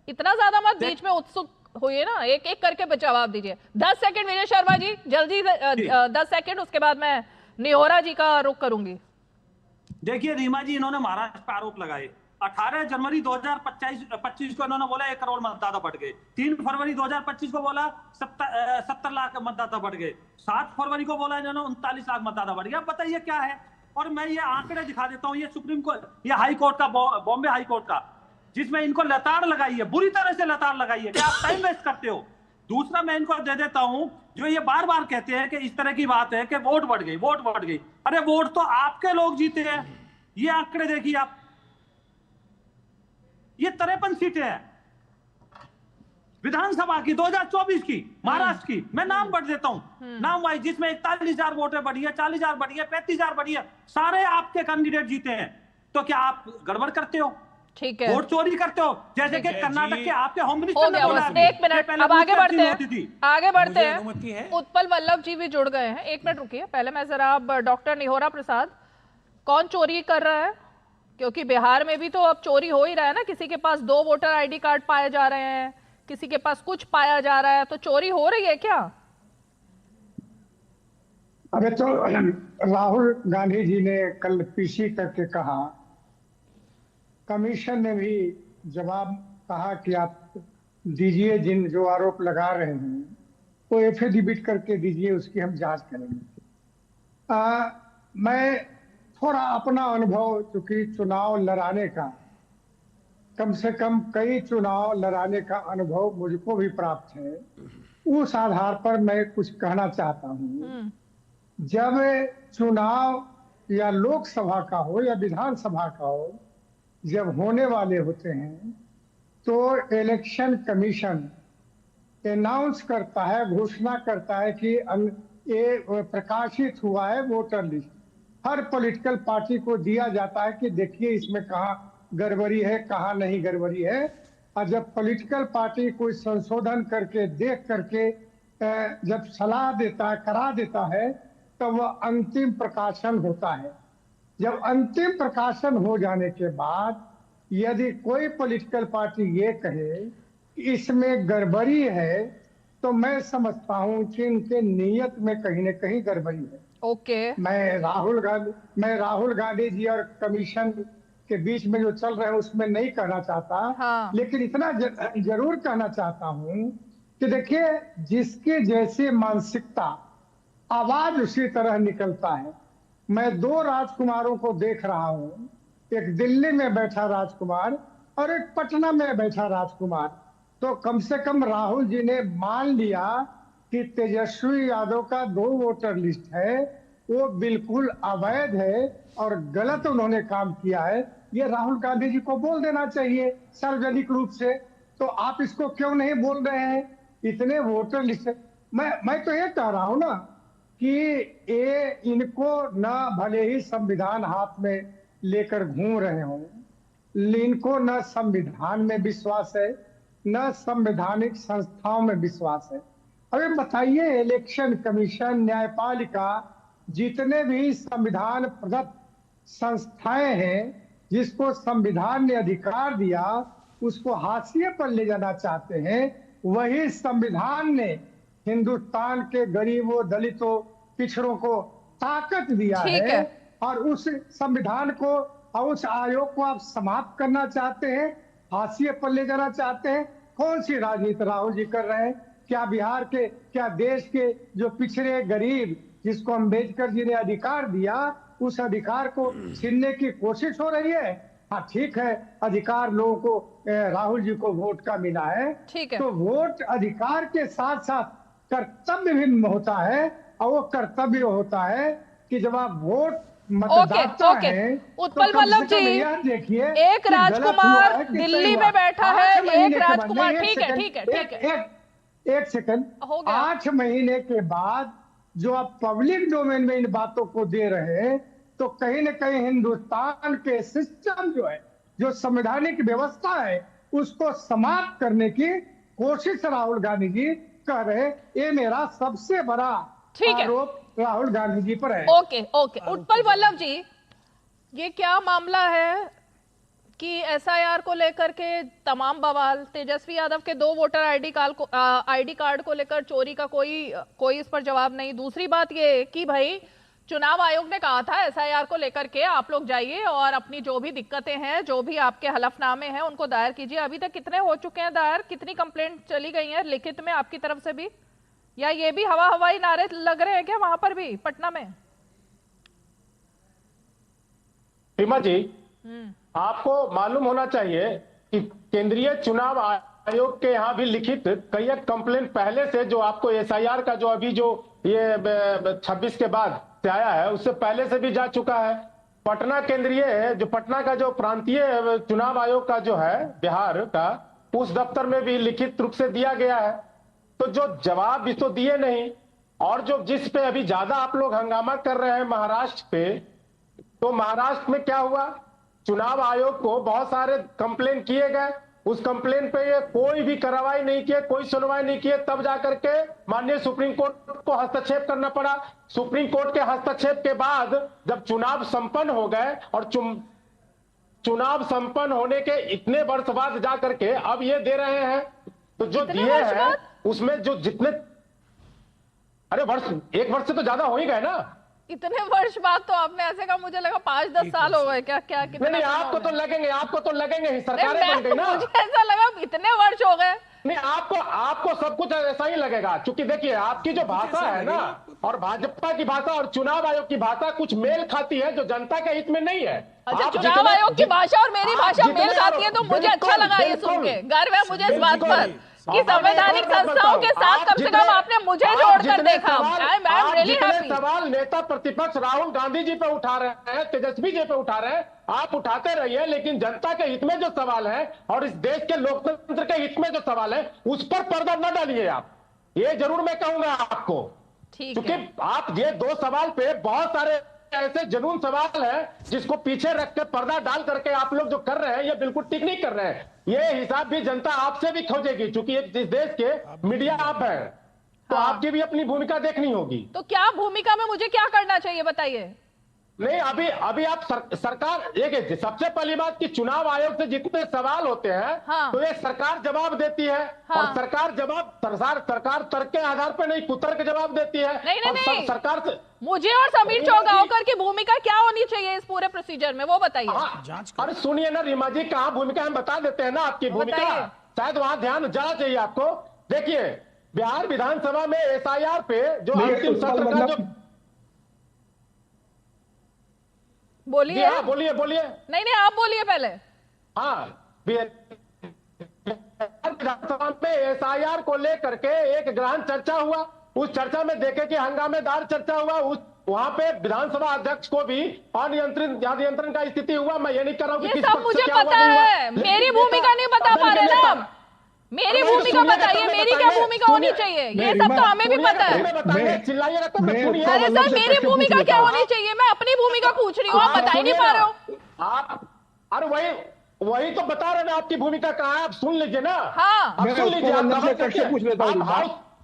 इतना ज्यादा मत बीच में उत्सुक होइए ना, एक एक करके जवाब दीजिए। 10 सेकंड विजय शर्मा जी, जल्दी 10 सेकंड, उसके बाद मैं निहोरा जी का रुख करूंगी। देखिए रीमा जी, इन्होंने महाराष्ट्र पर आरोप लगाए, 18 जनवरी 2025 को इन्होंने बोला 1 करोड़ मतदाता बढ़ गए, 3 फरवरी 2025 को बोला 70 लाख मतदाता बढ़ गए, 7 फरवरी को बोला इन्होंने 39 लाख मतदाता बढ़ गया। अब बताइए क्या है? और मैं ये आंकड़े दिखा देता हूँ, ये सुप्रीम कोर्ट, ये हाई कोर्ट का, बॉम्बे हाई कोर्ट का, जिसमें इनको लताड़ लगाई है, बुरी तरह से लताड़ लगाई है कि आप टाइम वेस्ट करते हो। दूसरा मैं इनको दे देता हूं, जो ये बार बार कहते हैं कि इस तरह की बात है कि वोट बढ़ गई, वोट बढ़ गई। अरे वोट तो आपके लोग जीते हैं, ये आंकड़े देखिए आप, ये 53 सीटें हैं विधानसभा की 2024 की, महाराष्ट्र की। मैं नाम बढ़ देता हूं, नाम वाइज, जिसमें 41,000 वोटें बढ़ी है, 40,000 बढ़ी है, 35,000 बढ़ी है, सारे आपके कैंडिडेट जीते हैं। तो क्या आप गड़बड़ करते हो? ठीक है, वोट चोरी करते हो, जैसे कि कर्नाटक के आपके होम मिनिस्टर ने बोला। 1 मिनट, अब आगे बढ़ते हैं, आगे बढ़ते हैं। उत्पल वल्लभ जी भी जुड़ गए हैं, 1 मिनट रुकिए। पहले मैं जरा अब डॉक्टर निहोरा प्रसाद, कौन चोरी कर रहा है? क्योंकि बिहार में भी तो अब चोरी हो ही रहा है ना, किसी के पास 2 वोटर आईडी कार्ड पाए जा रहे हैं, किसी के पास कुछ पाया जा रहा है, तो चोरी हो रही है क्या? अबे तो राहुल गांधी जी ने कल पीसी करके कहा, कमीशन ने भी जवाब कहा कि आप दीजिए, जिन जो आरोप लगा रहे हैं वो एफिडेविट करके दीजिए, उसकी हम जांच करेंगे। मैं थोड़ा अपना अनुभव, चूंकि चुनाव लड़ाने का, कम से कम कई चुनाव लड़ाने का अनुभव मुझको भी प्राप्त है, उस आधार पर मैं कुछ कहना चाहता हूँ। जब चुनाव या लोकसभा का हो या विधानसभा का हो, जब होने वाले होते हैं तो इलेक्शन कमीशन अनाउंस करता है, घोषणा करता है कि ये प्रकाशित हुआ है वोटर लिस्ट। हर पॉलिटिकल पार्टी को दिया जाता है कि देखिए इसमें कहाँ गड़बड़ी है, कहाँ नहीं गड़बड़ी है। और जब पॉलिटिकल पार्टी कोई संशोधन करके, देख करके जब सलाह देता है, करा देता है, तो वह अंतिम प्रकाशन होता है। जब अंतिम प्रकाशन हो जाने के बाद यदि कोई पॉलिटिकल पार्टी ये कहे कि इसमें गड़बड़ी है, तो मैं समझता हूं कि इनके नीयत में कहीं न कहीं गड़बड़ी है। ओके। मैं राहुल गांधी जी और कमीशन के बीच में जो चल रहे हैं उसमें नहीं कहना चाहता। हाँ। लेकिन इतना जरूर कहना चाहता हूं कि देखिए, जिसके जैसे मानसिकता, आवाज उसी तरह निकलता है। मैं 2 राजकुमारों को देख रहा हूं, एक दिल्ली में बैठा राजकुमार और एक पटना में बैठा राजकुमार। तो कम से कम राहुल जी ने मान लिया कि तेजस्वी यादव का 2 वोटर लिस्ट है, वो बिल्कुल अवैध है और गलत उन्होंने काम किया है। ये राहुल गांधी जी को बोल देना चाहिए सार्वजनिक रूप से। तो आप इसको क्यों नहीं बोल रहे हैं? इतने वोटर लिस्ट, मैं तो ये कह रहा हूं ना कि ये इनको न भले ही संविधान हाथ में लेकर घूम रहे हों, इनको न संविधान में विश्वास है, न संवैधानिक संस्थाओं में विश्वास है। अरे बताइए, इलेक्शन कमीशन, न्यायपालिका, जितने भी संविधान प्रदत्त संस्थाएं हैं जिसको संविधान ने अधिकार दिया, उसको हाशिए पर ले जाना चाहते हैं। वही संविधान ने हिंदुस्तान के गरीबों, दलितों, पिछड़ों को ताकत दिया है और उस संविधान को और उस आयोग को आप समाप्त करना चाहते हैं, हाशिए पर ले जाना चाहते हैं। कौन सी राजनीति राहुल जी कर रहे हैं? क्या बिहार के, क्या देश के जो पिछड़े गरीब, जिसको अम्बेडकर जी ने अधिकार दिया, उस अधिकार को छीनने की कोशिश हो रही है? हाँ ठीक है, अधिकार लोगों को, राहुल जी को वोट का मिला है, तो वोट अधिकार के साथ साथ कर्तव्य भी होता है। और वो कर्तव्य होता है कि जब आप वोट मतदाता हैं, उत्पल वल्लभ जी, देखिए, एक राजकुमार दिल्ली में बैठा है, एक राजकुमार, ठीक है, एक सेकंड, 8 महीने के बाद जो आप पब्लिक डोमेन में इन बातों को दे रहे हैं, तो कहीं न कहीं हिंदुस्तान के सिस्टम जो है, जो संवैधानिक व्यवस्था है, उसको समाप्त करने की कोशिश राहुल गांधी जी कर रहे। ये मेरा सबसे बड़ा आरोप राहुल गांधी जी पर है। ओके। उत्पल वल्लभ जी, ये क्या मामला है कि एसआईआर को लेकर के तमाम बवाल, तेजस्वी यादव के 2 वोटर आईडी कार्ड को लेकर चोरी का कोई इस पर जवाब नहीं। दूसरी बात ये कि भाई चुनाव आयोग ने कहा था एसआईआर को लेकर के आप लोग जाइए और अपनी जो भी दिक्कतें हैं, जो भी आपके हलफनामे हैं, उनको दायर कीजिए। अभी तक कितने हो चुके हैं दायर? कितनी कंप्लेंट चली गई हैं लिखित में आपकी तरफ से भी, या ये भी हवाई नारे लग रहे हैं क्या वहां पर भी पटना में? सीमा जी, आपको मालूम होना चाहिए कि केंद्रीय चुनाव आयोग के यहाँ भी लिखित कई एक कंप्लेंट पहले से, जो आपको एसआईआर का जो अभी जो ये 26 के बाद से आया है, उससे पहले से भी जा चुका है। पटना केंद्रीय जो पटना का जो प्रांतीय चुनाव आयोग का जो है बिहार का, उस दफ्तर में भी लिखित रूप से दिया गया है। तो जो जवाब भी तो दिए नहीं, और जो जिस पे अभी ज्यादा आप लोग हंगामा कर रहे हैं महाराष्ट्र पे, तो महाराष्ट्र में क्या हुआ? चुनाव आयोग को बहुत सारे कंप्लेन किए गए, उस कंप्लेन पे ये कोई भी कार्रवाई नहीं किए, कोई सुनवाई नहीं किए, तब जाकर के माननीय सुप्रीम कोर्ट को हस्तक्षेप करना पड़ा। सुप्रीम कोर्ट के हस्तक्षेप के बाद जब चुनाव संपन्न हो गए, और चुनाव संपन्न होने के इतने वर्ष बाद जाकर के अब ये दे रहे हैं, तो जो दिए हैं उसमें जो जितने, अरे वर्ष, 1 वर्ष से तो ज्यादा हो ही गए ना। इतने वर्ष बाद तो आपने ऐसे कहा, मुझे लगा 5-10 साल हो गए क्या? क्या कितना? नहीं, आपको तो लगेंगे ही, सरकारें बन गई ना। मुझे ऐसा लगा इतने वर्ष हो गए। नहीं, आपको सब कुछ ऐसा ही लगेगा, क्योंकि देखिए आपकी जो भाषा है ना, और भाजपा की भाषा और चुनाव आयोग की भाषा कुछ मेल खाती है, जो जनता के हित में नहीं है। अच्छा, चुनाव आयोग की भाषा और मेरी भाषा मेल खाती है, तो मुझे अच्छा लगा ये सुन के। गर्व है मुझे इस बात पर कि संवैधानिक संस्थाओं के साथ कम से कम आपने मुझे जोड़कर देखा। सवाल नेता प्रतिपक्ष राहुल गांधी जी पे उठा रहे हैं, तेजस्वी जी पे उठा रहे हैं, आप उठाते रहिए, लेकिन जनता के हित में जो सवाल है और इस देश के लोकतंत्र के हित में जो सवाल है, उस पर पर्दा न डालिए आप, ये जरूर मैं कहूंगा आपको। क्योंकि आप ये 2 सवाल पे बहुत सारे ऐसे जुनून सवाल है जिसको पीछे रख के पर्दा डाल करके आप लोग जो कर रहे हैं, ये बिल्कुल ठीक नहीं कर रहे हैं। ये हिसाब भी जनता आपसे भी खोजेगी, क्योंकि इस देश के मीडिया आप हैं, तो आपकी भी अपनी भूमिका देखनी होगी। तो क्या भूमिका में मुझे क्या करना चाहिए बताइए? नहीं, अभी आप सरकार, देखिए सबसे पहली बात कि चुनाव आयोग से जितने सवाल होते हैं, तो ये सरकार जवाब देती है, और सरकार तर्क के आधार पर नहीं, कुतर्क जवाब देती है। नहीं, सरकार से मुझे और समीर चौगांवकर की भूमिका क्या होनी चाहिए इस पूरे प्रोसीजर में, वो बताइए। अरे सुनिए ना रीमा जी, कहाँ भूमिका हम बता देते हैं ना आपकी भूमिका, शायद वहां ध्यान जाना चाहिए आपको। देखिए बिहार विधानसभा में एसआईआर पे जो अंतिम सत्र का जो, बोलिए। हाँ बोलिए। नहीं आप बोलिए पहले। हाँ, विधानसभा में एसआईआर को लेकर के एक गहन चर्चा हुआ। उस चर्चा में देखे कि हंगामेदार चर्चा हुआ। वहां पे विधानसभा अध्यक्ष को भी अनियंत्रण का स्थिति हुआ। मैं ये नहीं कर रहा हूँ कि सब मुझे पता है, मेरी भूमिका नहीं बता पा रहे ना। मेरी भूमिका बताइए, मेरी क्या भूमिका होनी चाहिए, ये सब तो हमें भी पता है। चिल्लाइए। अरे सर, मेरी भूमिका क्या होनी चाहिए? मैं अपनी भूमिका पूछ रही हूँ, आप बता ही नहीं पा रहे हो। आप, अरे वही तो बता रहे हैं, आपकी भूमिका कहाँ है, आप सुन लीजिए ना। हाँ, आप सुन लीजिए।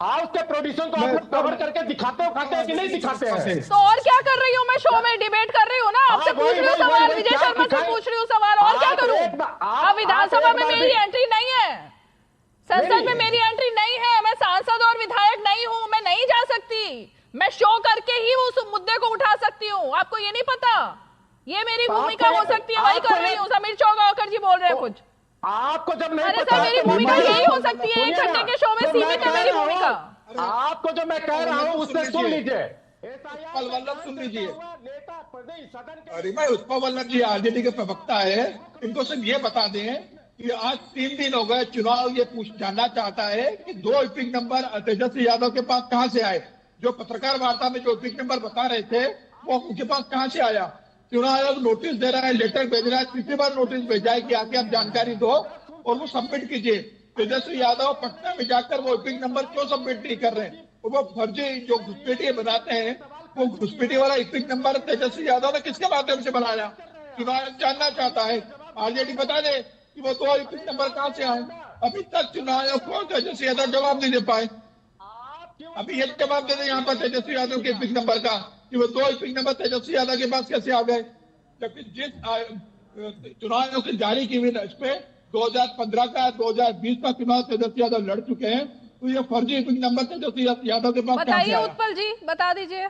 हाउस के प्रोड्यूसर को आप कवर करके दिखाते हैं कि नहीं दिखाते हैं? तो और क्या कर रही हूँ मैं? शो में डिबेट कर रही हूँ ना, आपसे पूछ रही हूँ सवाल, विजय शर्मा से पूछ रही हूँ सवाल, और क्या करूँ? अब विधानसभा में मेरी एंट्री नहीं है, संसद में मेरी एंट्री नहीं है, मैं सांसद और विधायक नहीं हूं, मैं नहीं जा सकती। मैं शो करके ही उस मुद्दे को उठा सकती हूँ, आपको ये नहीं पता? ये मेरी भूमिका हो सकती है, वही कर रही हूँ। समीर चौगांवकर जी बोल रहे हैं कुछ। आपको जब नहीं अरे सर, मेरी भूमिका यही हो सकती है, 1 घंटे के शो में सीमित है मेरी भूमिका। आपको जो मैं कह रहा हूँ उससे सुन लीजिए। सुन लीजिए, उत्पल वल्लभ जी आरजेडी के प्रवक्ता है, इनको सिर्फ ये बता दें कि आज 3 दिन हो गए, चुनाव ये जानना चाहता है कि 2 इपिक नंबर तेजस्वी यादव के पास कहां से आए। जो पत्रकार वार्ता में जो इपिक नंबर बता रहे थे, वो उनके पास कहां से आया? चुनाव आयोग नोटिस दे रहा है, लेटर भेज रहा है, 3 बार नोटिस भेजा है कि आके आप जानकारी दो और वो सबमिट कीजिए। तेजस्वी यादव पटना में जाकर वो इपिक नंबर क्यों सबमिट नहीं कर रहे? वो फर्जी जो घुसपैठी बनाते हैं, वो घुसपैठी वाला इपिक नंबर तेजस्वी यादव ने किसके माध्यम से बनाया? चुनाव आयोग जानना चाहता है। आरजेडी बता दे कि वो 2 इपिक नंबर कहां से आए। अभी तक चुनाव आयोग को तेजस्वी यादव जवाब नहीं दे पाए। अभी ये जवाब दे दे यहाँ पर तेजस्वी यादव के इपिक नंबर का कि वो 2 इपिक नंबर तेजस्वी यादव के पास कैसे आ गए, जबकि जिस चुनाव आयोग से जारी की हुई इस पे 2015 का 2020 का चुनाव तेजस्वी यादव लड़ चुके हैं, तो ये फर्जी इपिक नंबर तेजस्वी यादव के पास बताइए। उत्पल जी बता दीजिए।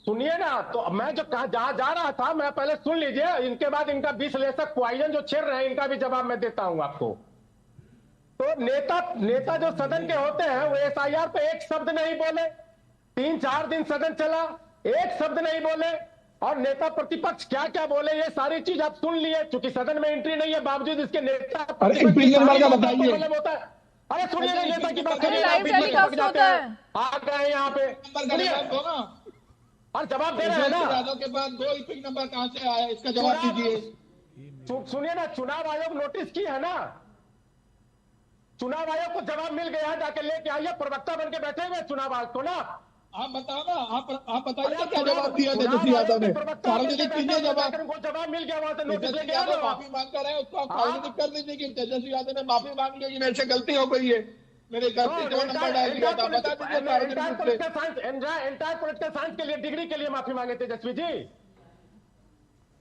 सुनिए ना, तो मैं जो कहा जा रहा था, मैं पहले सुन लीजिए, इनके बाद इनका विश्लेषक पॉइजन जो छेड़ रहे हैं, इनका भी जवाब मैं देता हूं आपको। तो नेता जो सदन के होते हैं वो एसआईआर पे एक शब्द नहीं बोले, 3-4 दिन सदन चला, एक शब्द नहीं बोले, और नेता प्रतिपक्ष क्या क्या बोले ये सारी चीज आप सुन लिए। चूंकि सदन में एंट्री नहीं है, बावजूद इसके नेता बताइए। अरे सुनिए ना, नेता की बात करिए, आ गए यहाँ पे और जवाब दे रहे हैं ना। यादव के बाद 2 इपिक नंबर कहां से आया, इसका जवाब दीजिए। सुनिए ना, चुनाव आयोग नोटिस की है ना, चुनाव आयोग को जवाब मिल गया है, जाके लेके आइए, प्रवक्ता बन के बैठे हुए चुनाव आयोग को ना। आप बताओ ना, आप बताइए क्या जवाब दिया तेजस्वी यादव ने। सार्वजनिक कीजिए जवाब मिल गया, वहां से नोटिस लेके आए। माफी मांग कर रहे हैं, उसको आप सार्वजनिक कर दीजिए कि तेजस्वी यादव ने माफी मांग ली कि मेरे से गलती हो गई है, मेरे घर से 2 नंबर डाल दिया था। बता दीजिए एंटायर पॉलिटिकल साइंस के लिए, डिग्री के लिए माफी मांगे तेजस्वी जी।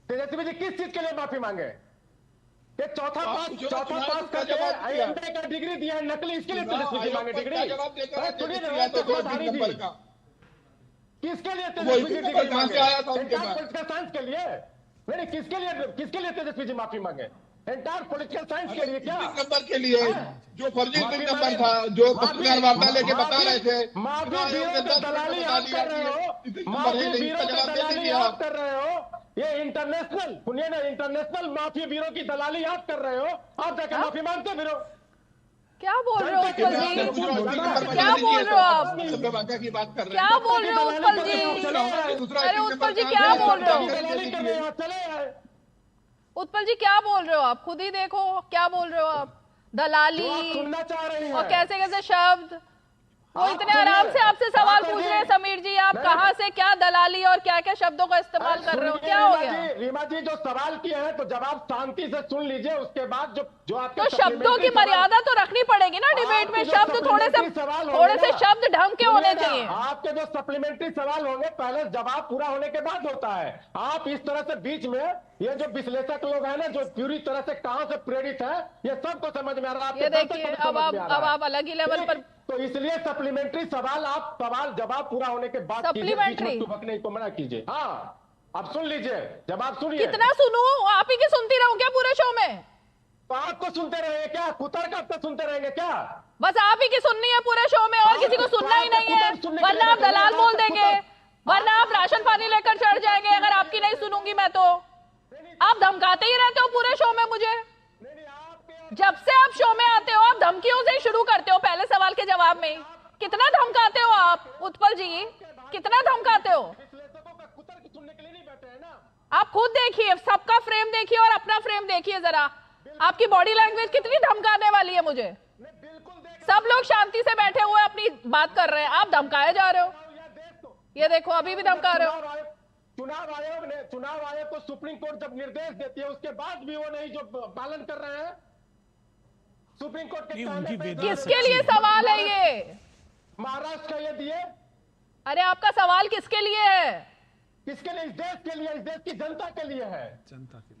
तेजस्वी जी किस चीज के लिए माफी मांगे? ये चौथा पास करके आईएमए का डिग्री दिया है नकली, इसके लिए तेजस्वी जी मांगे डिग्री? किसके लिए तेजस्वी जी डिग्री मांगे? पॉलिटिकल साइंस के लिए? नहीं, किसके लिए तेजस्वी जी माफी मांगे? एंटायर पॉलिटिकल साइंस के लिए क्या? नंबर के लिए जो फर्जी नंबर था, जो पत्रकार वार्ता लेके बता रहे थे। दलाली आप कर रहे हो, ये इंटरनेशनल, सुनिए ना, इंटरनेशनल माफिया ब्यूरो की दलाली आप कर रहे हो, आप जाके माफी मांगते फिर। क्या बोल रहे हो उत्पल जी? क्या बोल रहे हो आप? की बात कर रहे हैं, क्या बोल रहे हो उत्पल जी? अरे उत्पल जी क्या बोल रहे हो? उत्पल जी क्या बोल रहे हो आप? खुद ही देखो क्या बोल रहे हो आप। दलाली सुनना चाह रहे हैं और कैसे कैसे शब्द, वो इतने आराम से आपसे सवाल पूछ रहे हैं। समीर जी आप कहाँ से क्या दलाली और क्या क्या शब्दों का इस्तेमाल कर रहे हो, क्या हो गया? रीमा जी जो सवाल किए हैं तो जवाब शांति से सुन लीजिए, उसके बाद जो आपके तो शब्दों की मर्यादा तो रखनी पड़ेगी ना डिबेट में। शब्द थोड़े से शब्द ढंग के होने चाहिए। आपके जो सप्लीमेंट्री सवाल होंगे पहले जवाब पूरा होने के बाद होता है। आप इस तरह से बीच में, ये जो विश्लेषक लोग हैं ना, जो पूरी तरह से कहां से प्रेरित है, ये सबको समझ में आ रहा है। ये देखिए अब आप अलग ही लेवल पर, तो इसलिए सप्लीमेंट्री सवाल आप सवाल जवाब पूरा होने के बाद सप्लीमेंट्री टुपकने को मना कीजिए। हाँ अब सुन लीजिए, जवाब सुनिए। कितना सुनूं? आप ही की सुनती रहूं क्या पूरे शो में? तो आपको सुनते रहेंगे क्या? कुतर का आपको सुनते रहेंगे क्या? बस आप ही की सुननी है पूरे शो में, और किसी को सुनना ही नहीं है। वरना आप दलाल बोल देंगे, वरना आप राशन पानी लेकर चढ़ जाएंगे अगर आपकी नहीं सुनूंगी मैं तो। आप धमकाते ही रहते हो पूरे शो में मुझे। जब से आप शो में आते हो आप धमकियों से ही शुरू करते हो, पहले सवाल के जवाब में। कितना धमकाते हो आप उत्पल जी, कितना धमकाते हो आप? खुद देखिए, सबका फ्रेम देखिए और अपना फ्रेम देखिए जरा। आपकी बॉडी लैंग्वेज कितनी धमकाने वाली है मुझे। सब लोग शांति से बैठे हुए अपनी बात कर रहे हैं, आप धमकाए जा रहे हो। ये देखो अभी भी धमका रहे हो। चुनाव आयोग को सुप्रीम कोर्ट जब निर्देश देती है उसके बाद भी वो नहीं जो पालन कर रहे हैं सुप्रीम कोर्ट के कहने पे। किसके लिए सवाल है ये? महाराष्ट्र का ये दिए। अरे आपका सवाल किसके लिए है? किसके लिए? इस देश के लिए, इस देश की जनता के लिए है। जनता के लिए,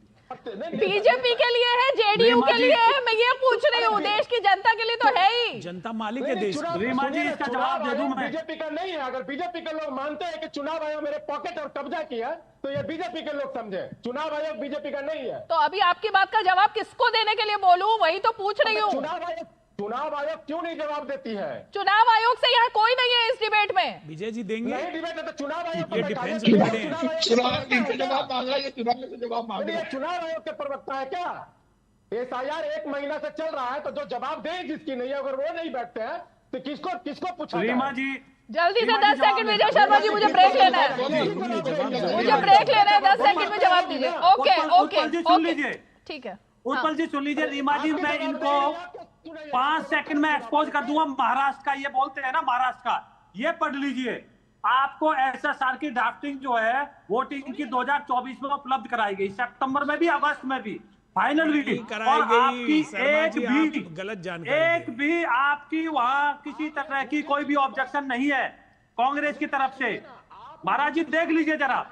बीजेपी के लिए है, जेडीयू के लिए है। मैं ये पूछ रही हूँ, देश की जनता के लिए तो है ही। जनता मालिक है देश की। रीमा जी इसका जवाब दे दूं मैं। बीजेपी का नहीं है। अगर बीजेपी के लोग मानते हैं कि चुनाव आयोग मेरे पॉकेट और कब्जा किया तो ये बीजेपी के लोग समझे। चुनाव आयोग बीजेपी का नहीं है। तो अभी आपकी बात का जवाब किसको देने के लिए बोलूं, वही तो पूछ रही हूँ। चुनाव आयोग क्यों नहीं जवाब देती है? चुनाव आयोग से यहाँ कोई नहीं है इस डिबेट में। विजय जी देंगे। नहीं डिबेट है तो चुनाव आयोग ये डिफेंस में खड़े हैं। चुनाव आयोग के प्रवक्ता है क्या? एसआईआर 1 महीना से चल रहा है, तो जो जवाब दे जिसकी नहीं है, अगर वो नहीं बैठते हैं तो किसको पूछा? रीमा जी जल्दी से 10 सेकंड विजय शर्मा जी, मुझे ब्रेक लेना है, मुझे ब्रेक लेना है। 10 सेकंड में जवाब दीजिए। ओके ओके ठीक है। उत्पल जी सुन लीजिए। रीमा जी मैं इनको 5 सेकंड में एक्सपोज कर दूंगा। महाराष्ट्र का ये बोलते हैं ना, महाराष्ट्र का ये पढ़ लीजिए। आपको एसएसआर की ड्राफ्टिंग जो है वोटिंग की 2024 में उपलब्ध कराई गई, सितंबर में भी अगस्त में भी फाइनल भी कराई गई। एक भी आपकी वहां किसी तरह की कोई भी ऑब्जेक्शन नहीं है कांग्रेस की तरफ से। महाराज जी देख लीजिए जरा,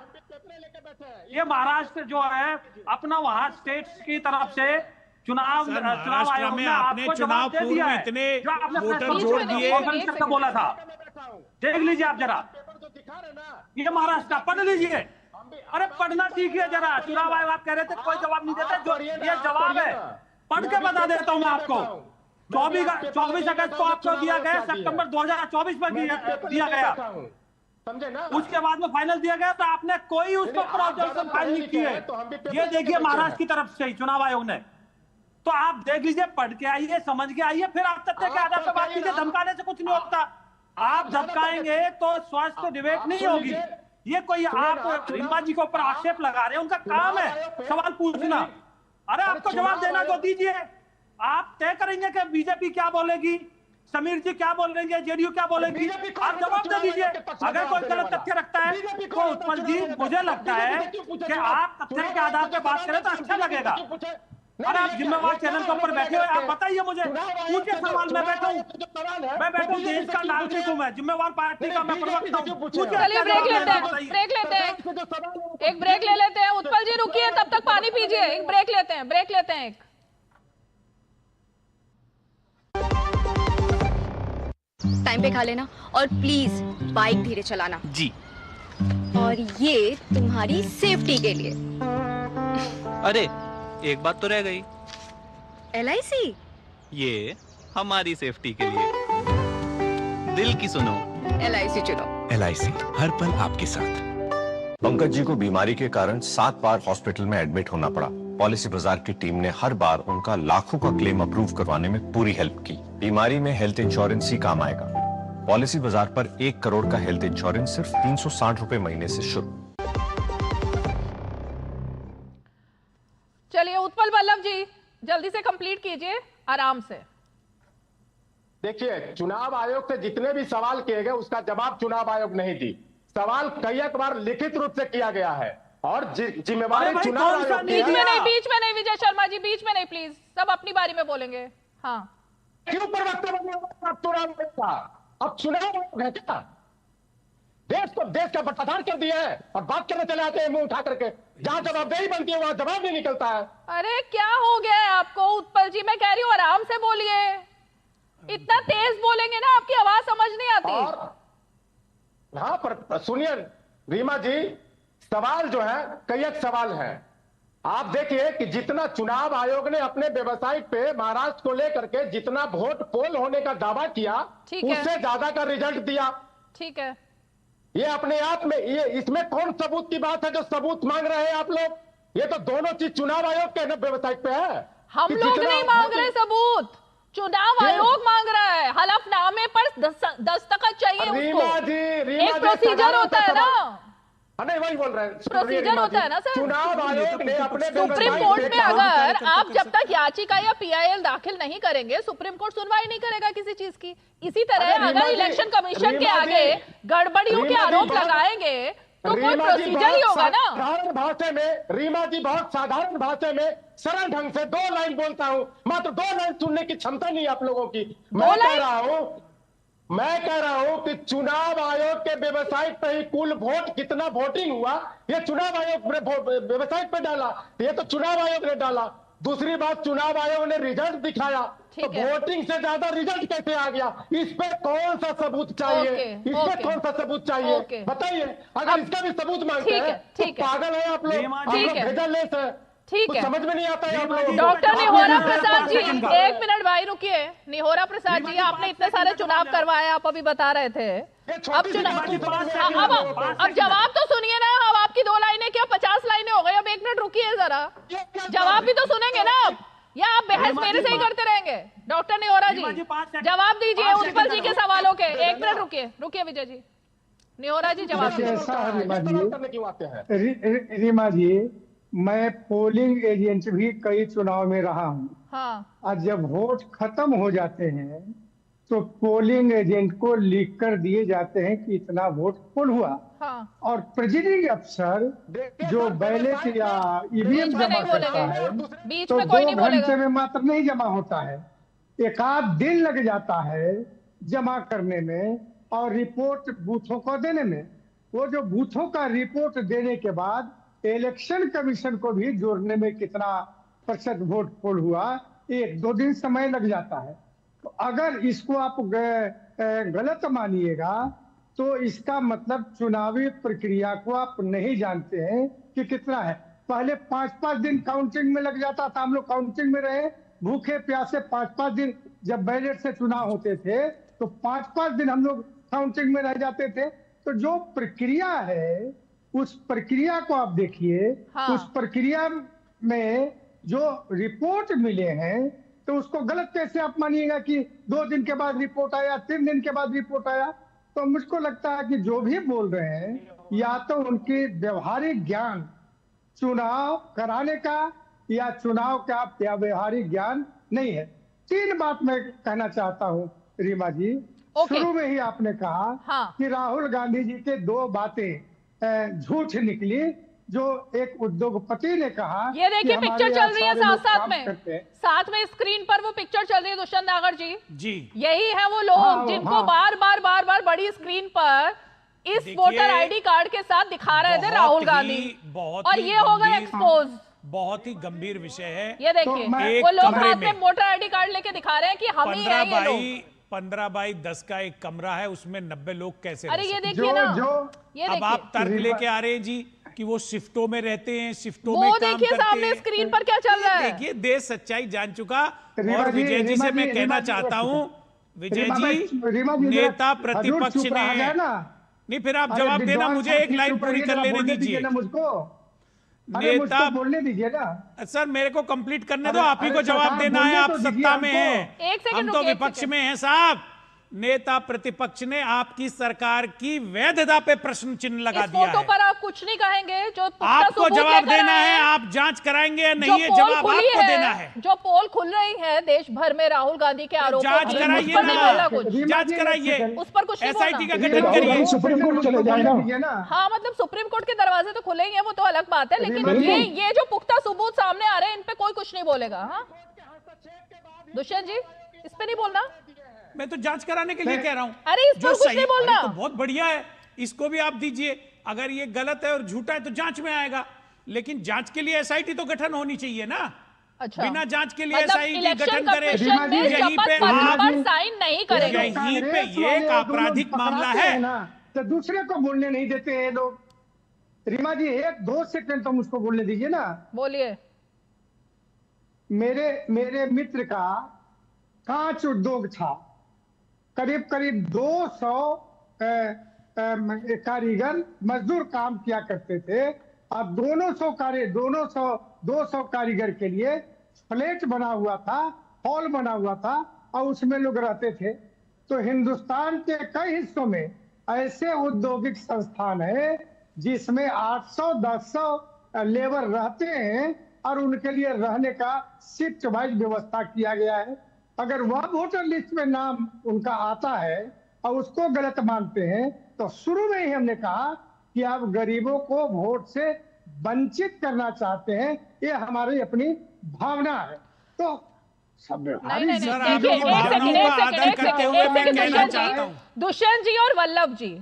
ये महाराष्ट्र जो है अपना वहां स्टेट्स की तरफ से महाराष्ट्र आयोग में ने आपने आपको चुनाव जवाब दे पूर्व दिया में है। इतने जो आपने वोटर जोड़ दिए। का बोला था, देख लीजिए आप जरा, ये महाराष्ट्र पढ़ लीजिए। अरे पढ़ना सीखिए जरा। चुनाव आयोग आप कह रहे थे कोई जवाब नहीं देता, जो ये जवाब है पढ़ के बता देता हूं मैं आपको। 24 अगस्त को आपको दिया गया, सितंबर 2024 में दिया गया, समझे ना। उसके बाद में फाइनल दिया गया, तो आपने कोई उस पर ऑब्जर्वेशन फाइल नहीं की है। ये देखिए महाराष्ट्र की तरफ से चुनाव आयोग ने, तो आप देख लीजिए, पढ़ के आइए, समझ के आइए, फिर आप तथ्य के आधार पर बात कीजिए। धमकाने से कुछ नहीं होता। आप धमकाएंगे तो स्वास्थ्य डिबेट नहीं होगी। ये कोई आप रीमा जी के ऊपर आक्षेप लगा रहे हैं, उनका काम है सवाल पूछना। अरे आपको जवाब देना तो दीजिए। आप तय करेंगे कि बीजेपी क्या बोलेगी, समीर जी क्या बोलेंगे, जेडीयू क्या बोलेगी, आप जवाब दे दीजिए। अगर कोई गलत तथ्य रखता है तो उत्पल जी, मुझे लगता है कि आप तथ्य के आधार पर बात करें तो अच्छा लगेगा। अरे आप जिम्मेवार चैनल के ऊपर बैठे हुए, आप बताइए मुझे, पूछे सवाल। मैं बैठा हूँ, देश का नागरिक हूँ, मैं जिम्मेवार पार्टी का मैं प्रवक्ता हूँ। चलिए ब्रेक लेते हैं, एक ब्रेक ले लेते हैं। उत्पल जी रुकिए, तब तक पानी पीजिए। एक ब्रेक लेते हैं एक। टाइम पे खा लेना और प्लीज बाइक धीरे चलाना जी। और ये तुम्हारी सेफ्टी के लिए। अरे एक बात तो रह गई। LIC? ये हमारी सेफ्टी के लिए। दिल की सुनो, LIC चुनो। LIC हर पल आपके साथ। पंकज जी को बीमारी के कारण 7 बार हॉस्पिटल में एडमिट होना पड़ा। पॉलिसी बाजार की टीम ने हर बार उनका लाखों का क्लेम अप्रूव करवाने में पूरी हेल्प की। बीमारी में हेल्थ इंश्योरेंस ही काम आएगा। पॉलिसी बाजार पर 1 करोड़ का हेल्थ इंश्योरेंस सिर्फ 360 रुपए महीने से शुरू। चलिए उत्पल वल्लभ जी, जल्दी से कंप्लीट कीजिए, आराम से। देखिए, चुनाव आयोग से जितने भी सवाल किए गए उसका जवाब चुनाव आयोग नहीं दी। सवाल कई बार लिखित रूप से किया गया है और जिम्मेवारी चुनाव आयोग बीच में नहीं विजय शर्मा जी, बीच में नहीं प्लीज, सब अपनी बारी में बोलेंगे। हाँ, क्यों प्रवक्ता बने का? अब चुनाव आयोग है क्या? देश का बटाधार कर दिया है और बात करने चले आते हैं मुंह उठा करके। जहां जवाबदेही बनती है वहां जवाब नहीं निकलता है। अरे क्या हो गया है आपको उत्पल जी? मैं कह रही हूँ आराम से बोलिए। इतना तेज बोलेंगे ना आपकी आवाज समझ नहीं आती। और हाँ, पर सुनिए रीमा जी, सवाल जो है कई एक सवाल है। आप देखिए कि जितना चुनाव आयोग ने अपने वेबसाइट पे महाराष्ट्र को लेकर के जितना वोट पोल होने का दावा किया, उससे ज्यादा का रिजल्ट दिया। ठीक है, ये अपने आप में ये इसमें कौन सबूत की बात है जो सबूत मांग रहे हैं आप लोग? ये तो दोनों चीज चुनाव आयोग के वेबसाइट पे है। हम लोग नहीं मांग रहे सबूत, चुनाव आयोग मांग रहा है। हलफनामे पर दस्तखत चाहिए उसको। एक प्रोसीजर होता है ना, नहीं वही बोल रहे हैं, प्रोसीजर होता है ना सर। चुनाव आयोग ने अपने सुप्रीम कोर्ट में अगर आप जब तक याचिका या PIL दाखिल नहीं करेंगे, सुप्रीम कोर्ट सुनवाई नहीं करेगा किसी चीज की। इसी तरह अगर इलेक्शन कमीशन के आगे गड़बड़ियों के आरोप लगाएंगे तो कोई प्रोसीजर ही होगा ना। साधारण भाषा में रीमा जी, बहुत साधारण भाषा में सरल ढंग से 2 लाइन बोलता हूं, मात्र 2 लाइन सुनने की क्षमता नहीं आप लोगों की। मैं कह रहा हूं कि चुनाव आयोग के वेबसाइट पे ही कुल वोट कितना वोटिंग हुआ, ये चुनाव आयोग ने वेबसाइट पे डाला, ये तो चुनाव आयोग ने डाला। दूसरी बात, चुनाव आयोग ने रिजल्ट दिखाया, तो वोटिंग से ज्यादा रिजल्ट कैसे आ गया? इस पे कौन सा सबूत चाहिए? इस पे कौन सा सबूत चाहिए बताइए। अगर इसका भी सबूत मांगते हैं तो पागल है आप लोग, भेजलेस है। ठीक है, समझ में नहीं आता है आप लोग। डॉक्टर निहोरा प्रसाद जी, 1 मिनट भाई रुकिए। निहोरा प्रसाद जी, आपने इतने सारे चुनाव करवाए, आप अभी बता रहे थे। अब जवाब तो सुनिए ना। अब आपकी 2 लाइनें क्या 50 लाइनें हो गई? अब 1 मिनट रुकिए जरा, जवाब भी तो सुनेंगे ना आप, या आप बहस मेरे से ही करते रहेंगे? डॉक्टर निहोरा जी जवाब दीजिए उत्पल जी के सवालों के। 1 मिनट रुकिए विजय जी। निहोरा जी जवाब दीजिए। रीमा जी, मैं पोलिंग एजेंट भी कई चुनाव में रहा हूँ। हाँ। और जब वोट खत्म हो जाते हैं तो पोलिंग एजेंट को लिख कर दिए जाते हैं कि इतना वोट पोल हुआ। हाँ। और प्रिजाइडिंग अफसर जो बैलेट या EVM जमा करता है तो 2 घंटे में मात्र नहीं जमा होता है, 1 आध दिन लग जाता है जमा करने में और रिपोर्ट बूथों को देने में। वो जो बूथों का रिपोर्ट देने के बाद इलेक्शन कमीशन को भी जोड़ने में कितना प्रतिशत वोट पोल हुआ, 1-2 दिन समय लग जाता है। तो अगर इसको आप गलत मानिएगा तो इसका मतलब चुनावी प्रक्रिया को आप नहीं जानते हैं कि कितना है। पहले 5-5 दिन काउंटिंग में लग जाता था, हम लोग काउंटिंग में रहे भूखे प्यासे 5-5 दिन। जब बैलेट से चुनाव होते थे तो 5-5 दिन हम लोग काउंटिंग में रह जाते थे। तो जो प्रक्रिया है उस प्रक्रिया को आप देखिए। हाँ। उस प्रक्रिया में जो रिपोर्ट मिले हैं तो उसको गलत कैसे आप मानिएगा कि 2 दिन के बाद रिपोर्ट आया, 3 दिन के बाद रिपोर्ट आया। तो मुझको लगता है कि जो भी बोल रहे हैं या तो उनके व्यवहारिक ज्ञान चुनाव कराने का या चुनाव का व्यवहारिक ज्ञान नहीं है। 3 बात मैं कहना चाहता हूं रीमा जी। शुरू में ही आपने कहा कि राहुल गांधी जी के 2 बातें झूठ निकली। जो एक उद्योगपति ने कहा, ये देखिए पिक्चर चल रही है साथ में स्क्रीन पर वो पिक्चर चल रही है दुष्यंत नागर जी। यही है वो लोग जिनको बार बार बड़ी स्क्रीन पर इस वोटर आईडी कार्ड के साथ दिखा रहे थे राहुल गांधी, और ये हो गए एक्सपोज। बहुत ही गंभीर विषय है। ये देखिए वो लोग हाथ में वोटर आईडी कार्ड लेके दिखा रहे हैं कि हम ही हैं ये लोग। 15 बाई 10 का एक कमरा है, उसमें 90 लोग कैसे? अरे ये देखिए ना, अब आप तर्क लेके आ रहे हैं जी कि वो शिफ्टों में रहते हैं, शिफ्टों में काम करते हैं। देखिए सामने स्क्रीन पर क्या चल रहा है। देखिए देश सच्चाई जान चुका। और विजय जी से मैं कहना चाहता हूं, विजय जी नेता प्रतिपक्ष ने नहीं, फिर आप जवाब देना, मुझे एक लाइन पूरी कर लेने दीजिए मुझको। नेता बोलने दीजिए ना सर, मेरे को कंप्लीट करने दो। आप ही को जवाब देना है, आप सत्ता में हैं, हम तो विपक्ष में हैं साहब। नेता प्रतिपक्ष ने आपकी सरकार की वैधता पे प्रश्न चिन्ह लगा दिया है। फोटो पर आप कुछ नहीं कहेंगे, जो आपको जवाब देना है। आप जांच कराएंगे या नहीं, ये जवाब आपको देना है। जो पोल खुल रही है देश भर में राहुल गांधी के आरोप, जांच कराइए ना, जांच कराइए, उस पर कुछ SIT का गठन करिए। सुप्रीम कोर्ट चले जाएगा। हाँ, मतलब सुप्रीम कोर्ट के दरवाजे तो खुले ही हैं, वो तो अलग बात है, लेकिन ये जो पुख्ता सबूत सामने आ रहे हैं इन पे कोई कुछ नहीं बोलेगा। हाँ दुष्यंत जी, इस पे नहीं बोलना। मैं तो जांच कराने के लिए कह रहा हूं। अरे इस पर कुछ नहीं बोलना। तो बहुत बढ़िया है, इसको भी आप दीजिए। अगर ये गलत है और झूठा है तो जांच में आएगा, लेकिन जांच के लिए SIT तो गठन होनी चाहिए ना। अच्छा, बिना जांच के लिए SIT गठन करे, यहीं पे साइन नहीं करेगा, यहीं पे ये एक आपराधिक मामला है ना। तो दूसरे को बोलने नहीं देते हैं लोग। रीमा जी 1-2 सेकंड तो मुझको बोलने दीजिए ना। बोलिए। मेरे मित्र का कांच उद्योग था, करीब 200 कारीगर मजदूर काम किया करते थे। अब 200 कारीगर के लिए फ्लैट बना हुआ था, हॉल बना हुआ था, और उसमें लोग रहते थे। तो हिंदुस्तान के कई हिस्सों में ऐसे औद्योगिक संस्थान है जिसमें 800-1000 लेबर रहते हैं और उनके लिए रहने का शिफ्ट वाइज व्यवस्था किया गया है। अगर वह वोटर लिस्ट में नाम उनका आता है और उसको गलत मानते हैं तो शुरू में ही हमने कहा कि आप गरीबों को वोट से वंचित करना चाहते हैं, ये हमारी अपनी भावना है। तो दुष्यंत जी और वल्लभ जी,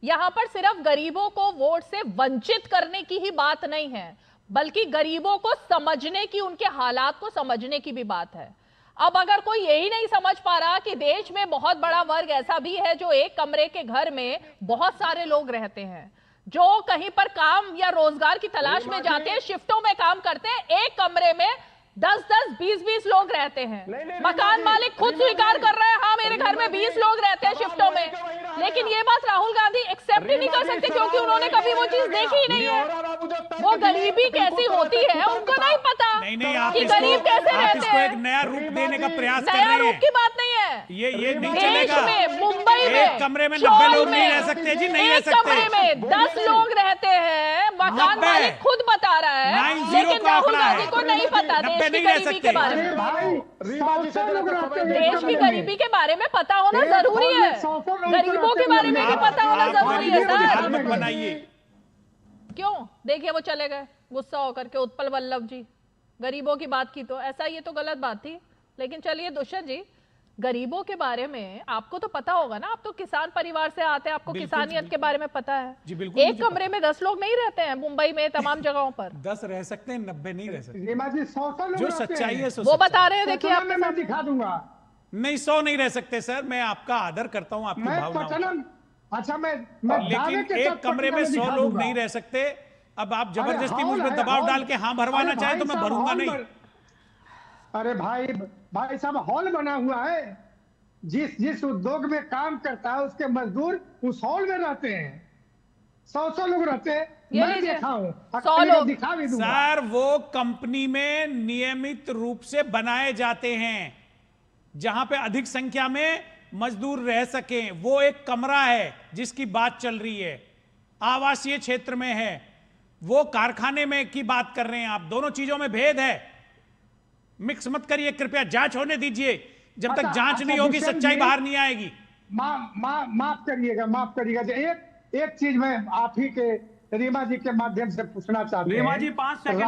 यहाँ पर सिर्फ गरीबों को वोट से वंचित करने की ही बात नहीं है, बल्कि गरीबों को समझने की, उनके हालात को समझने की भी बात है। अब अगर कोई यही नहीं समझ पा रहा कि देश में बहुत बड़ा वर्ग ऐसा भी है जो एक कमरे के घर में बहुत सारे लोग रहते हैं, जो कहीं पर काम या रोजगार की तलाश में जाते हैं, शिफ्टों में काम करते हैं, एक कमरे में 10-10, 20-20 लोग रहते हैं। मकान मालिक खुद स्वीकार कर रहे हैं, हाँ मेरे घर में 20 लोग रहते हैं शिफ्टों में, लेकिन ये बात राहुल गांधी एक्सेप्ट ही नहीं कर सकते क्योंकि उन्होंने कभी वो चीज देखी ही नहीं है। वो गरीबी कैसी होती है उनको नहीं पता कि गरीब कैसे रहते हैं। एक नया रूप देने का प्रयास कर रहे हैं। नया रूप की बात नहीं है, ये नहीं चलेगा। में मुंबई में एक कमरे में 90 लोग नहीं रह सकते जी, नहीं रह सकते। कमरे में 10 लोग रहते हैं, मकान मालिक खुद बता रहा है, लेकिन राहुल गांधी को नहीं पता देश की गरीबी के बारे में। देश की गरीबी के बारे में पता होना जरूरी है, गरीबों के बारे में भी पता होना जरूरी है सर। बनाइए क्यों? देखिए वो चले गए गुस्सा होकर के, उत्पल वल्लभ जी। गरीबों की बात की तो ऐसा, ये तो गलत बात थी। लेकिन चलिए दुष्यंत जी, गरीबों के बारे में आपको तो पता होगा ना, आप तो किसान परिवार से आते हैं, आपको किसानियत के बारे में पता है। जी बिल्कुल। एक कमरे में 10 लोग नहीं रहते हैं मुंबई में, तमाम जगहों पर 10 रह सकते हैं, 90 नहीं रह सकते। रीमा जी 100 लोग जो सच्चाई है वो बता रहे हैं, देखिए आप मैं दिखा दूंगा। नहीं 100 नहीं रह सकते सर, मैं आपका आदर करता हूं, आपकी भावनाओं। अच्छा मैं लेकिन एक कमरे में 100 लोग नहीं रह सकते। अब आप जबरदस्ती मुझ पर दबाव डाल के हाँ भरवाना चाहे तो मैं भरूंगा नहीं। अरे भाई साहब, हॉल बना हुआ है, जिस उद्योग में काम करता है उसके मजदूर उस हॉल में रहते हैं, 100 लोग रहते हैं, मैं देखा हूं, 100 लोग दिखा भी दूंगा। सर वो कंपनी में नियमित रूप से बनाए जाते हैं जहां पे अधिक संख्या में मजदूर रह सकें। वो एक कमरा है जिसकी बात चल रही है, आवासीय क्षेत्र में है, वो कारखाने में की बात कर रहे हैं आप। दोनों चीजों में भेद है, मिक्स मत करिए कृपया, जांच होने दीजिए। जब तक जांच नहीं होगी सच्चाई बाहर नहीं आएगी। माफ करिएगा। एक चीज मैं आप ही के रीमा जी के माध्यम से पूछना चाहता हूं। रीमा जी 5 सेकंड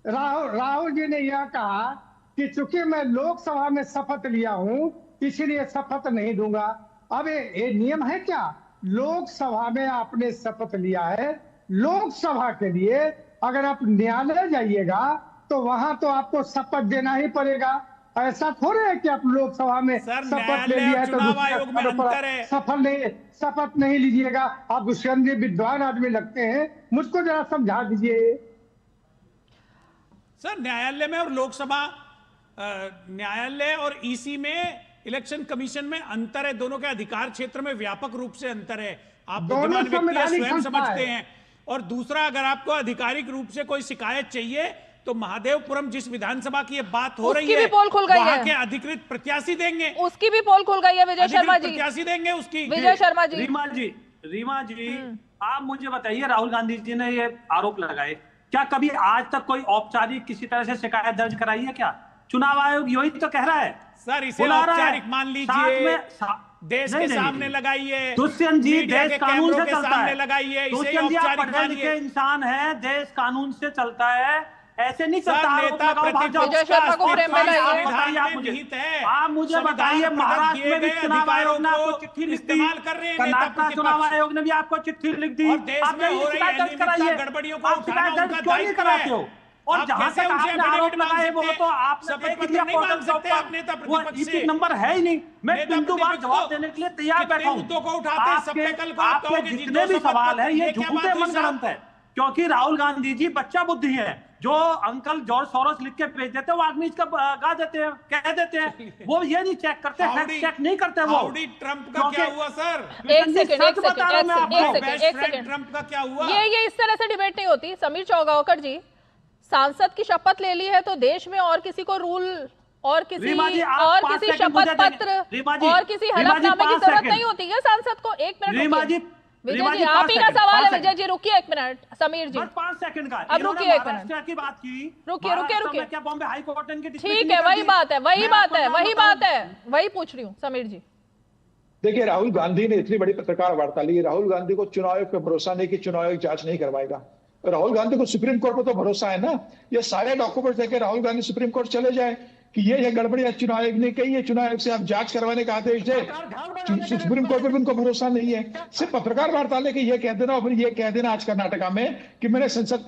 राहुल जी ने यह कहा कि चूंकि मैं लोकसभा में शपथ लिया हूं इसीलिए शपथ नहीं दूंगा। अब ये नियम है क्या? लोकसभा में आपने शपथ लिया है, लोकसभा के लिए अगर आप न्यायालय जाइएगा तो वहां तो आपको शपथ देना ही पड़ेगा। ऐसा थोड़े है कि आप लोकसभा में शपथ ले लिया है तो शपथ नहीं लीजिएगा। आप दुष्यंत विद्वान आदमी लगते हैं, मुझको जरा समझा दीजिए। सर न्यायालय में और लोकसभा, न्यायालय और ईसी में, इलेक्शन कमीशन में अंतर है। दोनों के अधिकार क्षेत्र में व्यापक रूप से अंतर है। आप बुद्धिमान व्यक्ति स्वयं समझते हैं। और दूसरा, अगर आपको आधिकारिक रूप से कोई शिकायत चाहिए तो महादेवपुरम जिस विधानसभा की ये बात हो रही है वहां के अधिकृत प्रत्याशी देंगे। उसकी भी पोल खुल गई है विजय शर्मा जी, प्रत्याशी देंगे उसकी। विजय शर्मा जी। रीमा जी आप मुझे बताइए, राहुल गांधी जी ने ये आरोप लगाए, क्या कभी आज तक कोई औपचारिक किसी तरह से शिकायत दर्ज कराई है क्या? चुनाव आयोग यही तो कह रहा है सर, इसे औपचारिक मान लीजिए, देश के सामने लगाइए। दुष्यंत जी देश कानून से चलता है, लगाइए, दुष्यंत जी आप पढ़े लिखे इंसान है, देश कानून से चलता है, ऐसे नहीं चलता। आप मुझे बताइए, महाराष्ट्र में भी चुनाव आयोग ने आपको चिट्ठी लिख दी, कर्नाटक चुनाव आयोग ने भी आपको चिट्ठी लिख दी, आपने शिकायत दर्ज कराइए, आप शिकायत दर्ज क्यों नहीं कराते हो? और जहां तक आपने आरोप लगाए वो तो आपने देख लिया पोर्टल पर, वो ईपी नंबर है ही नहीं। मैं बिंदु बार जवाब देने के लिए तैयार बैठा हूं। आपके जितने भी सवाल है ये झूठे मनगढ़ंत है, क्योंकि राहुल गांधी जी बच्चा बुद्धि है। जो अंकल जॉर्ज सोरोस लिख के भेज देते हैं वो आदमी इसका गा देते हैं, कह देते हैं, वो ये नहीं चेक करते, फैक्ट चेक नहीं करते। वो ट्रंप का क्या हुआ सर? एक सेकंड ट्रंप का क्या हुआ? ये इस तरह से डिबेट नहीं होती। समीर चौगावकर जी, सांसद की शपथ ले ली है तो देश में और किसी को रूल और किसी शपथ पत्र और किसी हलफनामे की जरूरत नहीं होती है सांसद को। 1 मिनट विजय जी, आप ही का सवाल है। विजय जी रुकिए 1 मिनट, समीर जी 5 सेकंड का। अब रुकिए 1 मिनट की बात की, रुकिए। क्या बॉम्बे हाई कोर्ट ने ठीक है, वही बात है, वही पूछ रही हूँ समीर जी। देखिए, राहुल गांधी ने इतनी बड़ी पत्रकार वार्ता ली, राहुल गांधी को चुनाव आयोग पे भरोसा नहीं कि चुनाव आयोग जांच नहीं करवाएगा। राहुल गांधी को सुप्रीम कोर्ट पर तो भरोसा है ना। ये सारे डॉक्यूमेंट देके राहुल गांधी सुप्रीम कोर्ट चले जाए कि ये गड़बड़ी चुनाव आयोग ने कही है, चुनाव आयोग से आप जांच करवाने का आदेश दे। सुप्रीम कोर्ट पर भी उनको भरोसा नहीं है। सिर्फ पत्रकार वार्ता लेके ये कह देना और फिर ये कह देना आज कर्नाटका में कि मैंने संसद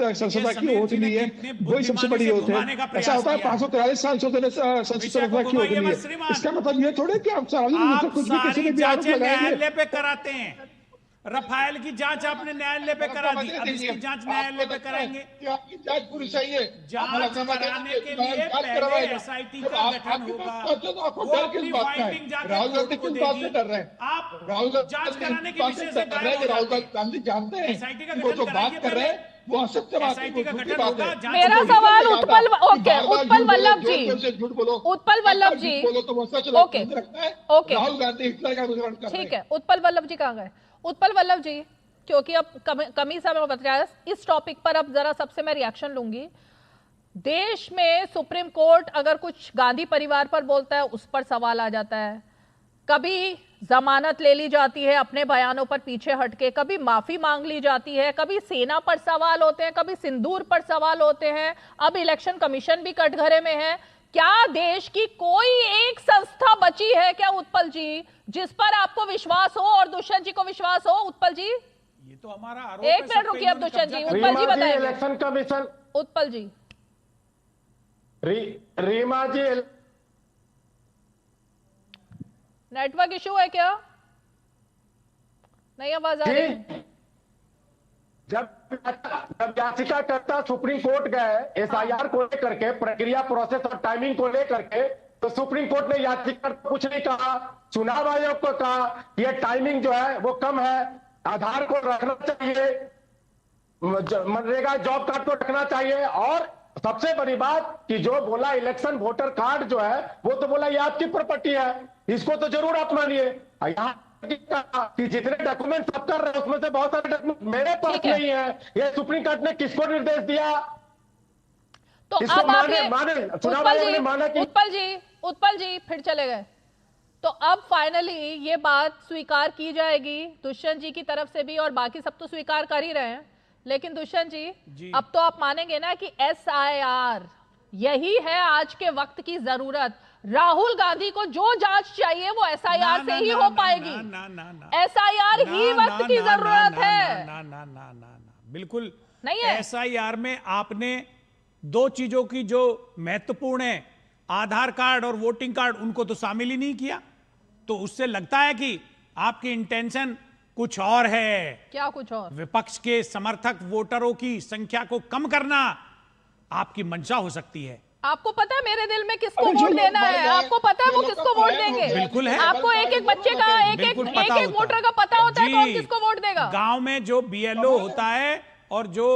की ओट ली है, वही सबसे बड़ी ओट है। ऐसा होता है 543 सांसदों ने संसद की ओट ली है। इसका मतलब ये थोड़े कि आप कुछ भी किसी ने भी आरोप लगाएंगे पे कराते हैं। रफाल की जांच आपने न्यायालय पे करा दी, अब इसकी जांच न्यायालय पे कराएंगे। आपकी जांच पूरी चाहिए। जांच कराने के लिए पहले एसआईटी का गठन होगा। राहुल गांधी किस बात से डर रहे हैं? आप राहुल जांच कराने के विषय से राहुल गांधी जानते हैं वो जो बात कर रहे हैं वो असत्य बात है। मेरा सवाल उत्पल वल्लभ जी, ओके राहुल गांधी हिटलर का अनुसरण कर रहे हैं। ठीक है, उत्पल वल्लभ जी कहाँ गए? उत्पल वल्लभ जी, क्योंकि अब कमी समय बचा, इस टॉपिक पर अब जरा सबसे मैं रिएक्शन लूंगी। देश में सुप्रीम कोर्ट अगर कुछ गांधी परिवार पर बोलता है उस पर सवाल आ जाता है, कभी जमानत ले ली जाती है अपने बयानों पर पीछे हटके, कभी माफी मांग ली जाती है, कभी सेना पर सवाल होते हैं, कभी सिंदूर पर सवाल होते हैं, अब इलेक्शन कमीशन भी कटघरे में है। क्या देश की कोई एक संस्था बची है क्या उत्पल जी जिस पर आपको विश्वास हो और दुष्यंत जी को विश्वास हो? उत्पल जी ये तो हमारा आरोप एक मिनट रुकिए अब दुष्यंत जी, उत्पल जी बताएंगे। इलेक्शन कमीशन, उत्पल जी रीमा जी नेटवर्क इशू है क्या? नहीं आवाज आ रही? जब याचिकाकर्ता सुप्रीम कोर्ट गए एसआईआर को लेकर के, प्रक्रिया प्रोसेस और टाइमिंग को लेकर के, तो सुप्रीम कोर्ट ने याचिकाकर्ता कुछ नहीं कहा, चुनाव आयोग को कहा कि ये टाइमिंग जो है वो कम है, आधार को रखना चाहिए, मनरेगा जॉब कार्ड को रखना चाहिए, और सबसे बड़ी बात कि जो बोला इलेक्शन वोटर कार्ड जो है वो तो बोला ये आपकी प्रॉपर्टी है, इसको तो जरूर आप मानिए। यहाँ कि जितने डॉक्यूमेंट सब कर रहे हैं उसमें से बहुत सारे डॉक्यूमेंट मेरे पास नहीं है। ये सुप्रीम कोर्ट ने किसको निर्देश दिया? तो इसको अब आप माने चुनाव आयोग ने माना कि उत्पल जी फिर चले गए। तो अब फाइनली ये बात स्वीकार की जाएगी दुष्यंत जी की तरफ से भी, और बाकी सब तो स्वीकार कर ही रहे हैं, लेकिन दुष्यंत जी अब तो आप मानेंगे ना कि एसआईआर यही है आज के वक्त की जरूरत। राहुल गांधी को जो जांच चाहिए वो एसआईआर से ही हो पाएगी। एसआईआर ही वक्त की जरूरत है। बिल्कुल नहीं है। एसआईआर में आपने दो चीजों की जो महत्वपूर्ण है, आधार कार्ड और वोटिंग कार्ड, उनको तो शामिल ही नहीं किया। तो उससे लगता है कि आपकी इंटेंशन कुछ और है। क्या कुछ और? विपक्ष के समर्थक वोटरों की संख्या को कम करना आपकी मंशा हो सकती है। आपको पता है मेरे दिल में किसको वोट देना है? आपको पता है वो किसको वोट देंगे? बिल्कुल है। आपको एक एक बच्चे का एक एक वोटर का पता होता है कौन किसको वोट देगा। गांव में जो बीएलओ होता है और जो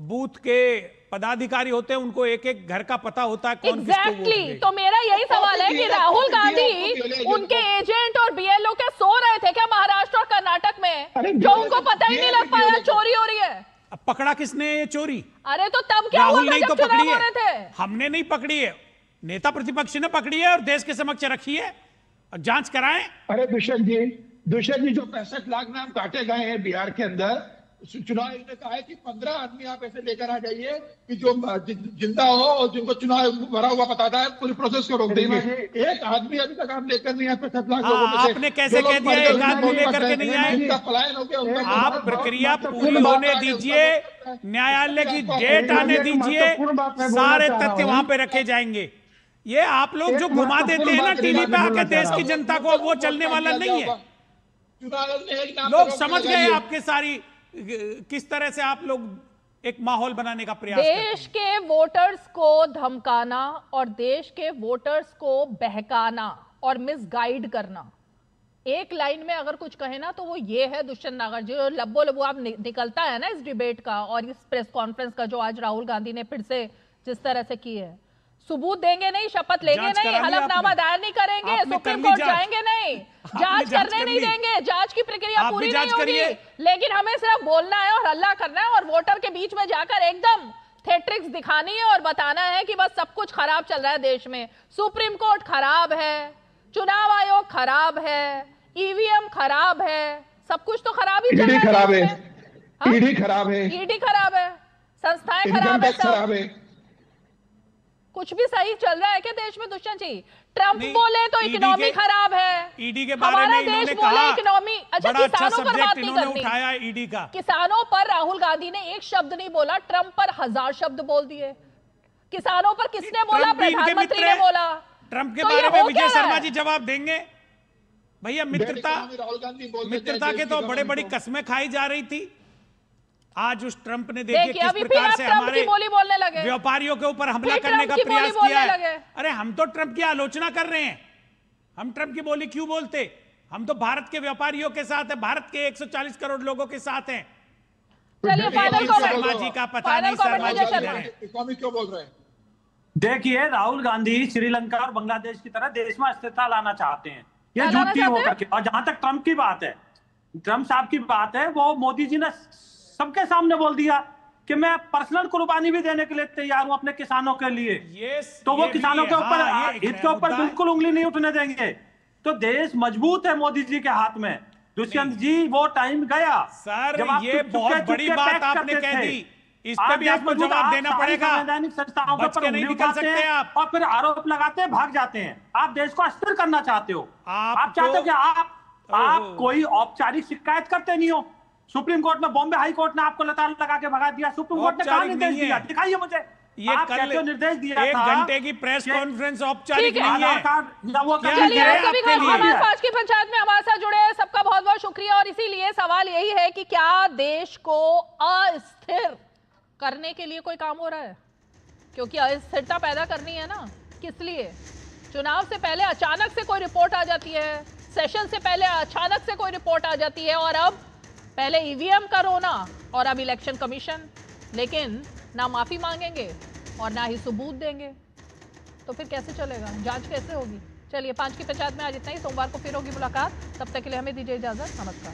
बूथ के पदाधिकारी होते हैं उनको एक एक घर का पता होता है कौन किसको वोट देगा। तो मेरा यही सवाल है कि राहुल गांधी उनके एजेंट और बीएलओ क्या सो रहे थे क्या महाराष्ट्र और कर्नाटक में, जो उनको पता ही नहीं लग पाया चोरी हो रही है? अब पकड़ा किसने ये चोरी? अरे तो तब क्या राहुल नहीं तो पकड़ी है, हमने नहीं पकड़ी है, नेता प्रतिपक्ष ने पकड़ी है और देश के समक्ष रखी है, जांच कराएं। अरे दुष्यंत जी जो 65 लाख नाम काटे गए हैं बिहार के अंदर, चुनाव आयोग ने कहा है कि 15 आदमी आप ऐसे लेकर आ जाइए कि जो जिंदा हो और जिनको चुनाव भरा हुआ बताता है, पूरी प्रोसेस को रोक देंगे। एक आदमी अभी तक आप लेकर नहीं आए 65 लाख लोगों में से। आपने कैसे कह दिया एक आदमी लेकर के नहीं आए? पलायन हो गया। आप प्रक्रिया पूरी होने दीजिए, न्यायालय की डेट आने दीजिए, सारे तथ्य वहां पे रखे जाएंगे। ये आप लोग जो घुमा देते हैं ना टीवी पे आके देश की जनता को, वो चलने वाला नहीं है। लोग समझ गए आपके सारी किस तरह से आप लोग एक माहौल बनाने का प्रयास करते हैं। देश के वोटर्स को धमकाना और देश के वोटर्स को बहकाना और मिसगाइड करना, एक लाइन में अगर कुछ कहे ना तो वो ये है दुष्यंत नागर जी। और लब्बो लब्बो आप निकलता है ना इस डिबेट का और इस प्रेस कॉन्फ्रेंस का जो आज राहुल गांधी ने फिर से जिस तरह से की है, सबूत देंगे नहीं, शपथ लेंगे नहीं, हलफनामा दायर नहीं करेंगे, सुप्रीम कोर्ट जाएंगे नहीं, जांच करने नहीं देंगे, जांच की प्रक्रिया पूरी नहीं होगी, लेकिन हमें सिर्फ बोलना है और हल्ला करना है और वोटर के बीच में जाकर एकदम थेट्रिक्स दिखानी है और बताना है कि बस सब कुछ खराब चल रहा है देश में। सुप्रीम कोर्ट खराब है, चुनाव आयोग खराब है, ईवीएम खराब है, सब कुछ तो खराब ही चल रहा है। ईडी खराब है, ईडी खराब है, संस्थाएं खराब है, कुछ भी सही चल रहा है क्या देश में? दुष्यंत जी, ट्रंप बोले तो इकोनॉमी खराब है, ईडी के बारे में इन्होंने कहा, इकोनॉमी। अच्छा, किसानों पर बात नहीं करनी, उठाया ईडी का। किसानों पर राहुल गांधी ने एक शब्द नहीं बोला, ट्रंप पर 1000 शब्द बोल दिए। किसानों पर किसने बोला? प्रधानमंत्री ने बोला। ट्रंप के बारे में विजय शर्मा जी जवाब देंगे। भैया मित्रता के तो बड़े बड़ी कस्में खाई जा रही थी। आज उस ट्रंप ने देखिए किस प्रकार से हमारे व्यापारियों के ऊपर हमला करने का प्रयास किया है। अरे हम तो ट्रंप की आलोचना कर रहे हैं, हम ट्रंप की बोली क्यों बोलते? हम तो भारत के व्यापारियों के साथ है, भारत के 140 करोड़ लोगों के साथ हैं। शर्मा जी का पता नहीं, शर्मा जी क्यों बोल रहे हैं? देखिए, राहुल गांधी श्रीलंका और बांग्लादेश की तरह देश में स्थिरता लाना चाहते हैं, ये झूठी होकर के। और जहां तक ट्रंप की बात है, ट्रंप साहब की बात है, वो मोदी जी ने सबके सामने बोल दिया कि मैं पर्सनल कुर्बानी भी देने के लिए तैयार हूं अपने किसानों के लिए। तो वो किसानों के ऊपर हित के ऊपर बिल्कुल उंगली नहीं उठने देंगे। तो देश मजबूत है मोदी जी के हाथ में। दुष्यंत जी, वो टाइम गया सर, ये बहुत बड़ी बात आपने कह दी। इस पे भी आपको जवाब देना पड़ेगा। संवैधानिक संस्थाओं बच के नहीं निकल सकते आप। और फिर आरोप लगाते हैं, भाग जाते हैं। आप देश को अस्थिर करना चाहते हो। आप चाहते हो कि आप कोई औपचारिक शिकायत करते नहीं हो। सुप्रीम कोर्ट में, बॉम्बे हाई कोर्ट ने आपको लताड़ लगा के भगा दिया। सुप्रीम कोर्ट ने कहा निर्देश दिया, दिखाइए मुझे। ये कल निर्देश दिया 1 घंटे की प्रेस कॉन्फ्रेंस औपचारिक नहीं है। हमारे पास की पंचायत में हमारे साथ जुड़े हैं, सबका बहुत बहुत शुक्रिया। और इसीलिए सवाल यही है कि क्या देश को अस्थिर करने के लिए कोई काम हो रहा है? क्योंकि अस्थिरता पैदा करनी है ना, किस लिए? चुनाव से पहले अचानक से कोई रिपोर्ट आ जाती है, सेशन से पहले अचानक से कोई रिपोर्ट आ जाती है, और अब पहले ईवीएम का रोना और अब इलेक्शन कमीशन। लेकिन ना माफी मांगेंगे और ना ही सबूत देंगे, तो फिर कैसे चलेगा? जांच कैसे होगी? चलिए 5 की पंचायत में आज इतना ही। सोमवार को फिर होगी मुलाकात। तब तक के लिए हमें दीजिए इजाजत। नमस्कार।